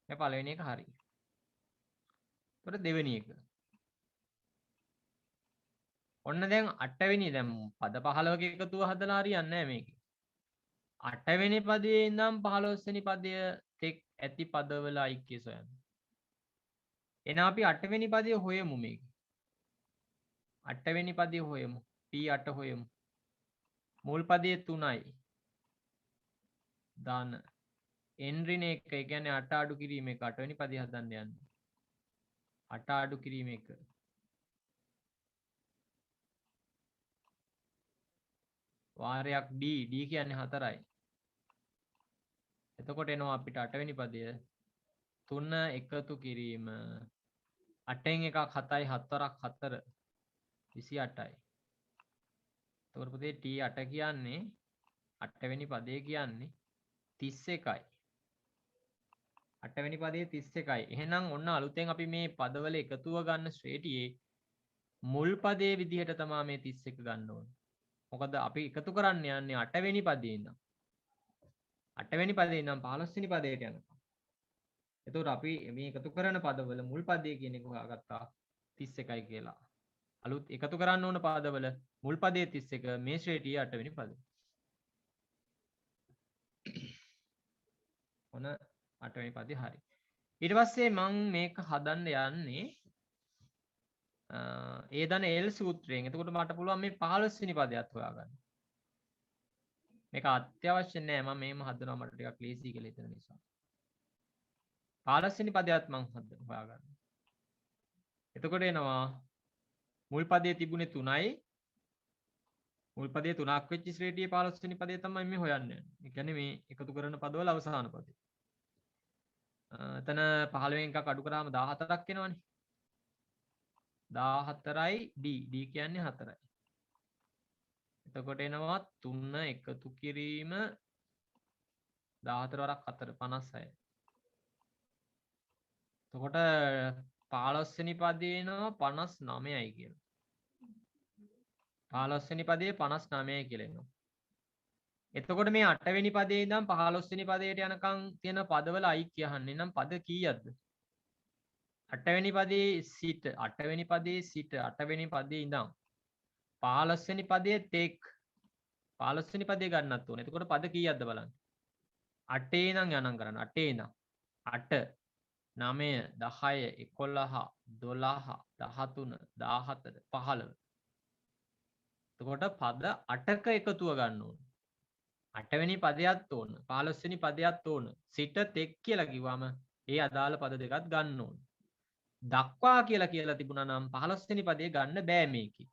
මේ පළවෙනි එක හරි. එතකොට දෙවෙනි එක. ඔන්න දැන් 8 වෙනි දැන් පද 15ක එකතුව හදලා හරියන්නේ නැහැ මේකේ. 8 වෙනි පදයේ ඉඳන් 15 වෙනි පදය තෙක් ඇති පදවල ඓක්‍ය සොයන්න. එහෙනම් අපි 8 වෙනි පදය හොයමු මේක. 8 වෙනි පදය හොයමු. P8 හොයමු. මුල් පදයේ 3යි. දාන n ඍණ 1 ඒ කියන්නේ 8 අඩු කිරීම එක 8 වෙනි පදය හදන්න යන්නේ. 8 අඩු කිරීම එක. වාරයක් D කියන්නේ 4යි. එතකොට එනවා අපිට 8 වෙනි පදය 3 එකතු කිරීම 8න් එකක් 7යි 7 වරක් 4 28යි. එතකොට පුතේ T8 කියන්නේ 8 වෙනි පදය කියන්නේ 31යි. 8 වෙනි පදයේ 31යි. එහෙනම් ඔන්න අලුතෙන් අපි මේ පදවල එකතුව ගන්න ශ්‍රේණියේ මුල් පදයේ විදිහට තමයි මේ 31 ගන්න ඕනේ. මොකද අපි එකතු කරන්න යන්නේ 8 වෙනි පදයේ ඉඳන්. 8 වෙනි පදේ ඉඳන් 15 වෙනි පදයට යනකම්. එතකොට අපි මේ එකතු කරන පදවල මුල් පදයේ කියන එක හොයාගත්තා 31යි කියලා. අලුත් එකතු කරන්න ඕන පාදවල මුල් පදයේ 31 මේ ශ්‍රේණියේ 8 වෙනි පදය. ඔන 8 වෙනි පදේ හරි. ඊට පස්සේ මම මේක හදන්න යන්නේ ඒ දන එල් සූත්‍රයෙන්. එතකොට මට පුළුවන් මේ 15 වෙනි පදයත් හොයාගන්න. මේක අත්‍යවශ්‍ය නෑ මම මේම හදනවා මට ටිකක් ලේසි කියලා හිතන නිසා. 15 වෙනි පදයත් මම හොයාගන්න. එතකොට එනවා මුල් පදයේ තිබුණේ 3යි මුල් පදයේ 3ක් වෙච්ච ශ්‍රේණියේ 15 වෙනි පදේ තමයි මේ හොයන්න යන්නේ. ඒ කියන්නේ මේ එකතු කරන පදවල අවසාන පදේ. එතන 15 එකක් අඩු කරාම 14ක් එනවනේ. 14යි D. D කියන්නේ 4යි. එතකොට එනවා 3 එකතු කිරීම 14 වරක් 4 56යි. එතකොට 15 වෙනි පදේ එනවා 59යි කියලා. 15 වෙනි පදේ 59යි කියලා එනවා. එතකොට මේ 8 වෙනි පදේ ඉඳන් 15 වෙනි පදයට යනකම් තියෙන පදවල අයික්‍ය අහන්නේ නම් පද කීයක්ද? 8 වෙනි පදේ සිට 8 වෙනි පදේ සිට 8 වෙනි පදේ ඉඳන් 15 වෙනි පදයේ තෙක් 15 වෙනි පදේ ගන්නත් ඕනේ. එතකොට පද කීයක්ද බලන්න. 8 ඉඳන් ගණන් කරන්න. 8 ඉඳන් 8 9 10 11 12 13 14 15. එතකොට පද 8ක එකතුව ගන්න ඕනේ. 8 වෙනි පදයත් ඕන 15 වෙනි පදයත් ඕන සිට තෙක් කියලා කිව්වම ඒ අදාළ පද දෙකත් ගන්න ඕන. දක්වා කියලා තිබුණා නම් 15 වෙනි පදේ ගන්න බෑ මේකේ.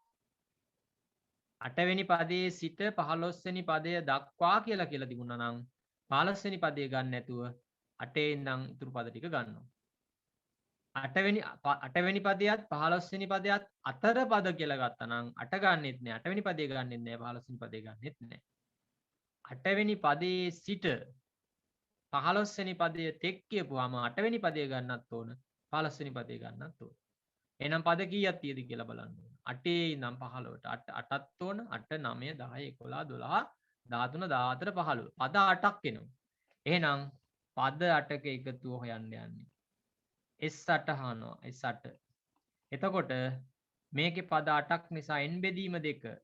8 වෙනි පදයේ සිට 15 වෙනි පදය දක්වා කියලා තිබුණා නම් 15 වෙනි පදේ ගන්න නැතුව 8 ඉඳන් ඉතුරු පද ටික ගන්නවා. 8 වෙනි පදයත් 15 වෙනි පදයත් අතර පද කියලා ගත්තා නම් 8 ගන්නෙත් නෑ 8 වෙනි පදේ ගන්නෙත් නෑ 15 වෙනි පදේ ගන්නෙත් නෑ. 8 වෙනි පදයේ සිට 15 වෙනි පදය තෙක් කියපුවාම 8 වෙනි පදය ගන්නත් ඕන 15 වෙනි පදය ගන්නත් ඕන. එහෙනම් පද කීයක් තියෙද කියලා බලන්න ඕන. 8 ඉඳන් 15ට 8ත් ඕන 8 9 10 11 12 13 14 15 පද 8ක් එනවා. එහෙනම් පද 8ක එකතුව හොයන්න යන්නේ. S8 අහනවා S8. එතකොට මේකේ පද 8ක් නිසා n බෙදීම 2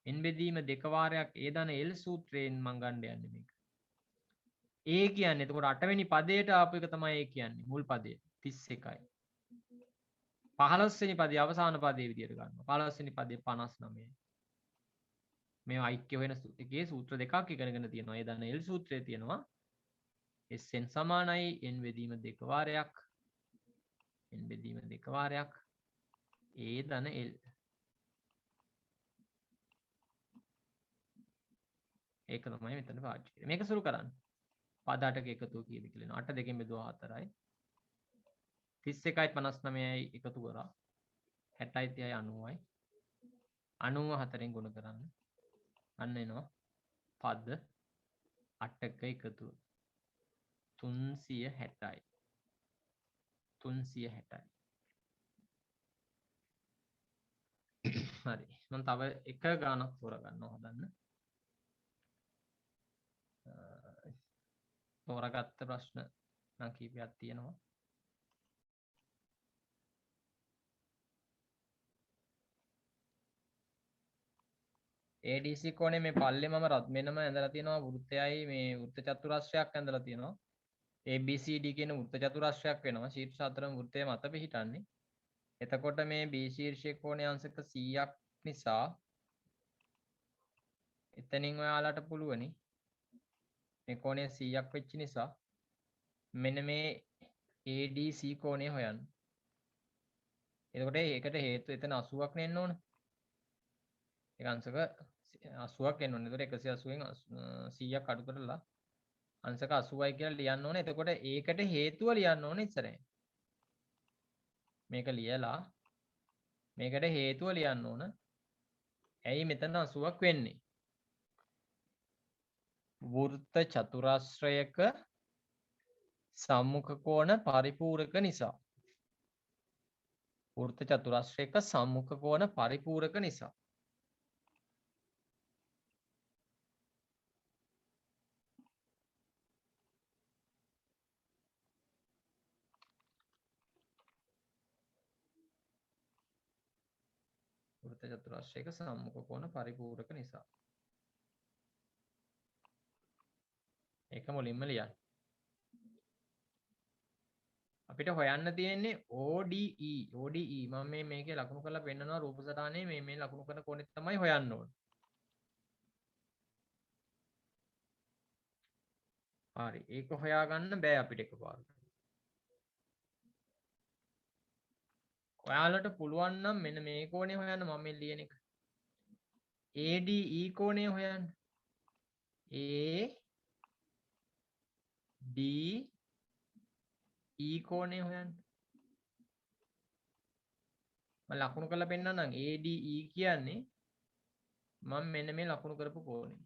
n බෙදීම 2 වාරයක් ඒ දන L සූත්‍රයෙන් මම ගන්න යන්නේ මේක. ඒ කියන්නේ එතකොට 8 වෙනි පදයට ආපු එක තමයි ඒ කියන්නේ මුල් පදය 31යි. 15 වෙනි පදේ අවසාන පදේ විදියට ගන්නවා. 15 වෙනි පදේ 59යි. මේ ඓක්‍ය වෙන එකේ සූත්‍ර දෙකක් ඉගෙනගෙන තියෙනවා. ඒ දන L සූත්‍රයේ තියෙනවා Sn සමානයි n බෙදීම 2 වාරයක් n බෙදීම 2 වාරයක් ඒ දන L. ඒක තමයි මෙතන පාවිච්චි කරන්නේ. මේක සුළු කරන්න. පද 8ක එකතුව කීයද කියලා එනවා. 8 දෙකෙන් බෙදුවා 4යි. 31යි 59යි එකතු කරා 60යි 30යි 90යි. 94න් ගුණ කරන්න. අන්න එනවා පද 8ක එකතුව. 360යි. 360යි. හරි. මම තව එක ගානක් තෝරගන්නවා හදන්න. තෝරාගත්ත ප්‍රශ්න නම් කීපයක් තියෙනවා. ADC කෝණේ මේ පල්ලේ මම මෙන්නම ඇඳලා තියෙනවා වෘත්තයයි මේ වෘත්ත චතුරස්‍රයක් ඇඳලා තියෙනවා. ABCD කියන වෘත්ත චතුරස්‍රයක් වෙනවා. ශීර්ෂ හතරම වෘත්තය මත පිහිටන්නේ. එතකොට මේ B ශීර්ෂයේ කෝණයේ අංශක 100ක් නිසා එතනින් ඔයාලට පුළුවනි මේ කෝණය 100ක් වෙච්ච නිසා මෙන්න මේ ADC කෝණය හොයන්න. එතකොට ඒකට හේතු එතන 80ක් නෙන්න ඕන. ඒක අංශක 80ක් එන්න ඕනේ. එතකොට 180න් 100ක් අඩු කරලා අංශක 80යි කියලා ලියන්න ඕනේ. එතකොට ඒකට හේතුව ලියන්න ඕනේ ඉස්සරහින්. මේක ලියලා මේකට හේතුව ලියන්න ඕන. ඇයි මෙතන 80ක් වෙන්නේ? වෘත්ත චතුරස්‍රයක සම්මුඛ කෝණ පරිපූරක නිසා. වෘත්ත චතුරස්‍රයක සම්මුඛ කෝණ පරිපූරක නිසා. වෘත්ත චතුරස්‍රයක සම්මුඛ කෝණ පරිපූර්ණක නිසා. ඒක මුලින්ම ලියන්න. අපිට හොයන්න තියෙන්නේ ODE මම මේකේ ලකුණු කරලා පෙන්නනවා රූප සටහනේ මේ ලකුණු කරන කෝණෙත් තමයි හොයන්න ඕනේ. හරි ඒක හොයාගන්න බෑ අපිට එකපාරට. ඔයාලට පුළුවන් නම් මෙන්න මේ කෝණය හොයන්න මම මේ ලියන එක. ADE කෝණය හොයන්න. ADE කෝණය හොයන්න. මම ලකුණු කරලා පෙන්නන්නම් ADE කියන්නේ මම මෙන්න මේ ලකුණු කරපු කෝණය.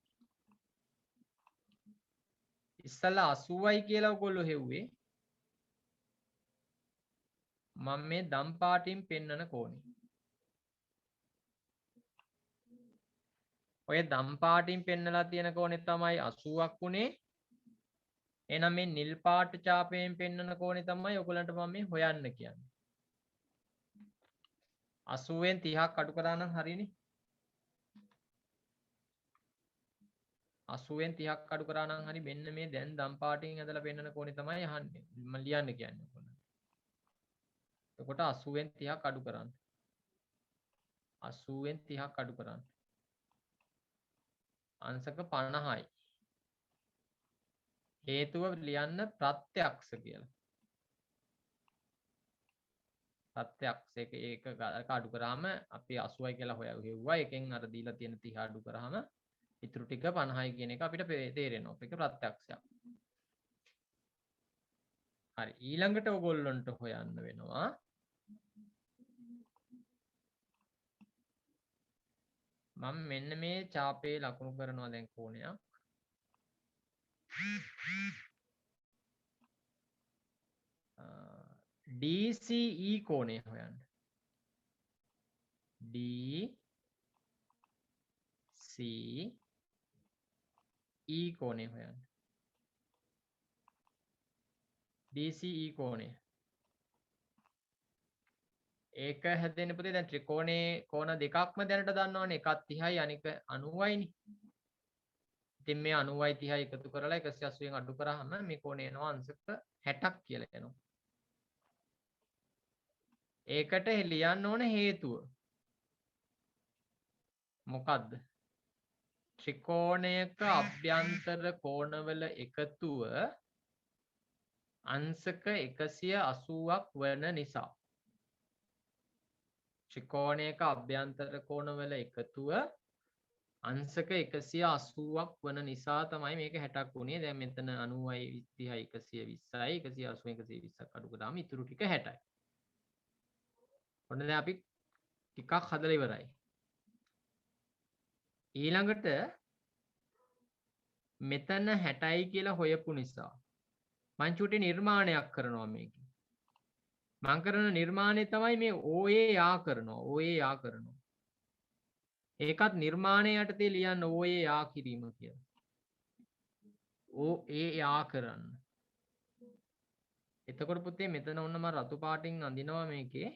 ඉස්සලා 80යි කියලා ඔයගොල්ලෝ හෙව්වේ. මම මේ දම් පාටින් පෙන්නන කෝණය. ඔය දම් පාටින් පෙන්නලා තියෙන කෝණේ තමයි 80ක් උනේ. එහෙනම් මේ නිල් පාට ඡාපයෙන් පෙන්නන කෝණේ තමයි ඔයගලන්ට මම මේ හොයන්න කියන්නේ. 80න් 30ක් අඩු කරා නම් හරියනේ. 80න් 30ක් අඩු කරා නම් හරි මෙන්න මේ දැන් දම් පාටින් ඇදලා පෙන්නන කෝණේ තමයි අහන්නේ. මම ලියන්න කියන්නේ ඔයගොල්ලන්ට. එතකොට 80න් 30ක් අඩු කරන්න. 80න් 30ක් අඩු කරන්න. අංශක 50යි. හේතුව ලියන්න ප්‍රත්‍යක්ෂ කියලා. ප්‍රත්‍යක්ෂ ඒක අඩු කරාම අපි 80යි කියලා හොයුවා. එකෙන් අර දීලා තියෙන 30 අඩු කරාම ඉතුරු ටික 50යි කියන එක අපිට තේරෙනවා. ඒක ප්‍රත්‍යක්ෂයක්. හරි ඊළඟට ඔයගොල්ලන්ට හොයන්න වෙනවා මම මෙන්න මේ ඡාපේ ලකුණු කරනවා දැන් කෝණයක්. DCE කෝණය හොයන්න. DCE කෝණය හොයන්න. DCE කෝණය. ඒක හැදෙන්න පුතේ දැන් ත්‍රිකෝණේ කෝණ දෙකක්ම දැනට දන්නවනේ. එකක් 30යි අනික 90යිනේ. ඉතින් මේ 90යි 30යි එකතු කරලා 180න් අඩු කරාම මේ කෝණය එනවා අංශක 60ක් කියලා එනවා. ඒකට ලියන්න ඕන හේතුව. මොකද්ද? ත්‍රිකෝණයක අභ්‍යන්තර කෝණවල එකතුව අංශක 180ක් වන නිසා. ත්‍රිකෝණයක අභ්‍යන්තර කෝණවල එකතුව අංශක 180ක් වන නිසා තමයි මේක 60ක් වුනේ. දැන් මෙතන 90යි 30යි 120යි 180 120ක් අඩු කරාම ඉතුරු ටික 60යි. ඔන්න දැන් අපි ටිකක් හදලා ඉවරයි. ඊළඟට මෙතන 60යි කියලා හොයපු නිසා මං චුටි නිර්මාණයක් කරනවා මේකේ. මං කරන නිර්මාණය තමයි මේ OA කරනවා. OA කරනවා. ඒකත් නිර්මාණය යටතේ ලියන්න OA කිරීම කියලා. OA කරන්න. එතකොට පුතේ මෙතන ඔන්න මම රතු පාටින් අඳිනවා මේකේ.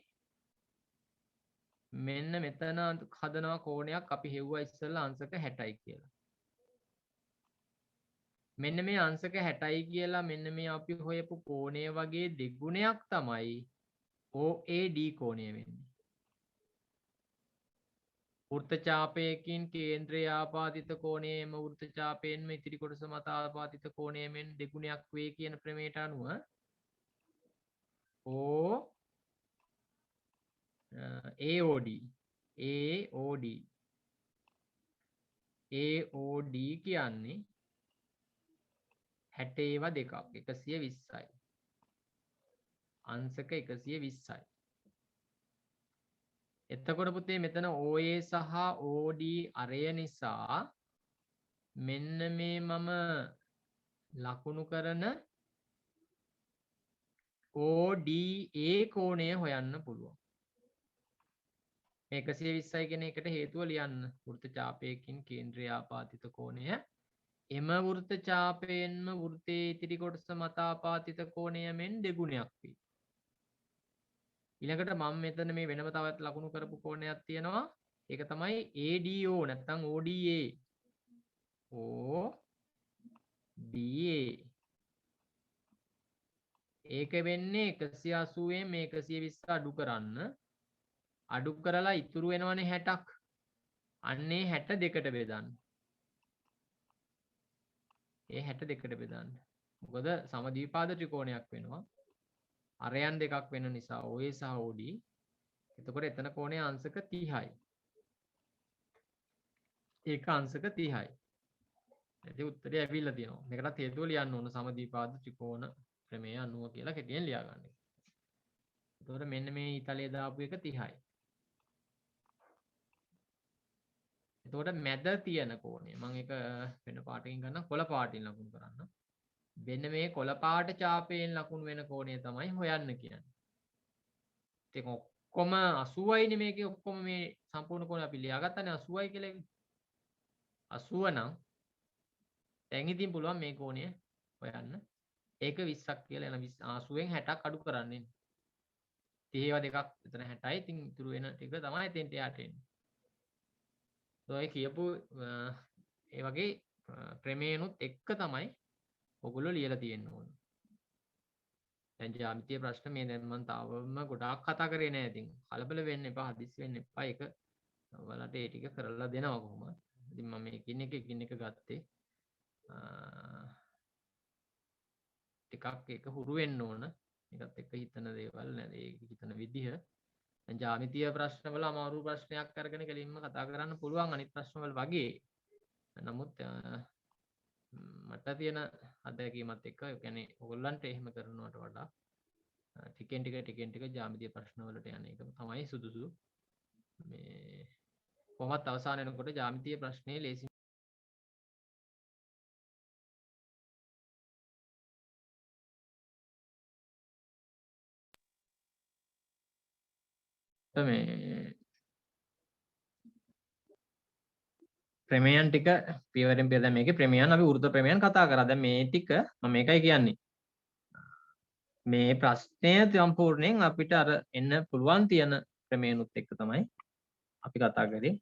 මෙන්න මෙතන හදනවා කෝණයක් අපි හෙව්වා ඉස්සෙල්ලා අංශක 60යි කියලා. මෙන්න මේ අංශක 60යි කියලා මෙන්න මේ අපි හොයපු කෝණය වගේ දෙගුණයක් තමයි OAD කෝණය වෙන්නේ. වෘත්ත ඡාපයකින් කේන්ද්‍රය ආපාදිත කෝණයේම වෘත්ත ඡාපයෙන්ම ඉතිරි කොටස මත ආපාදිත කෝණයෙන් දෙගුණයක් වේ කියන ප්‍රමේයට අනුව AOD කියන්නේ 60 දෙකක් 120යි. අංශක 120යි. එතකොට පුතේ මෙතන OA සහ OD අරය නිසා මෙන්න මේ මම ලකුණු කරන ODA කෝණය හොයන්න පුළුවන්. 120යි කියන එකට හේතුව ලියන්න. වෘත්ත ඡාපයකින් කේන්ද්‍රය ආපාදිත කෝණය එම වෘත්ත ඡාපයෙන්ම වෘත්තයේ ඉතිරි කොටස මත ආපාදිත කෝණය මෙන් දෙගුණයක් වේ. ඊළඟට මම මෙතන මේ වෙනම තවත් ලකුණු කරපු කෝණයක් තියෙනවා ඒක තමයි ADO නැත්නම් ODA. ODA. ඒක වෙන්නේ 180න් මේ 120 අඩු කරන්න. අඩු කරලා ඉතුරු වෙනවනේ 60ක්. අන්නේ 62ට බෙදන්න. ඒ 62ට බෙදන්න. මොකද සමද්විපාද ත්‍රිකෝණයක් වෙනවා. අරයන් දෙකක් වෙන නිසා OA සහ OD. එතකොට එතන කෝණයේ අංශක 30යි. ඒක අංශක 30යි. ඉතින් උත්තරය ඇවිල්ලා තියෙනවා. මේකටත් හේතුව ලියන්න ඕන සමද්විපාද ත්‍රිකෝණ ප්‍රමේය 90 කියලා කෙටියෙන් ලියා ගන්න. එතකොට මෙන්න මේ ඊතලයේ දාපු එක 30යි. එතකොට මැද තියෙන කෝණය මම ඒක වෙන පාටකින් ගන්න කොළ පාටින් ලකුණු කරන්න. වෙන මේ කොළ පාට ඡාපයෙන් ලකුණු වෙන කෝණය තමයි හොයන්න කියන්නේ. ඉතින් ඔක්කොම 80යිනේ මේකේ ඔක්කොම මේ සම්පූර්ණ කෝණය අපි ලියාගත්තානේ 80යි කියලා ඉන්නේ. 80 නම් දැන් ඉතින් පුළුවන් මේ කෝණය හොයන්න. ඒක 20ක් කියලා එන 80න් 60ක් අඩු කරන්නේ. 30 දෙකක් එතන 60යි. ඉතින් ඉතුරු වෙන ටික තමයි එතෙන්ට යට එන්නේ. ඔය කියපු ඒ වගේ ප්‍රමේයනුත් එක්ක තමයි ඔයගොල්ලෝ ලියලා තියෙන්න ඕන. දැන් ජ්‍යාමිතිය ප්‍රශ්න මේ දැන් මම තාවම ගොඩාක් කතා කරේ නෑ. ඉතින් කලබල වෙන්න එපා, හදිස්සි වෙන්න එපා. ඒක ඔයාලට ඒ ටික කරලා දෙනවා කොහොමද? ඉතින් මම එකින් එක ගත්තේ. ටිකක් ඒක හුරු වෙන්න ඕන. ඒකත් එක්ක හිතන දේවල් නේද? ඒක හිතන විදිහ. දැන් ජ්‍යාමිතිය ප්‍රශ්නවල අමාරු ප්‍රශ්නයක් අරගෙන කෙලින්ම කතා කරන්න පුළුවන් අනිත් ප්‍රශ්නවල වගේ. නමුත් මට තියෙන අත්දැකීමත් එක්ක ඒ කියන්නේ ඕගොල්ලන්ට එහෙම කරනවට වඩා ටිකෙන් ටික ජ්‍යාමිතිය ප්‍රශ්නවලට යන එක තමයි සුදුසු. මේ කොහොමත් අවසාන වෙනකොට ජ්‍යාමිතිය ප්‍රශ්නේ ලේසි මේ ප්‍රමේයන් ටික පියවරෙන් පියවර දැන් මේකේ ප්‍රමේයන් අපි වෘත්ත ප්‍රමේයන් කතා කරා. දැන් මේ ටික මම මේකයි කියන්නේ. මේ ප්‍රශ්නය සම්පූර්ණයෙන් අපිට අර එන්න පුළුවන් තියෙන ප්‍රමේයනුත් එක්ක තමයි අපි කතා කරේ.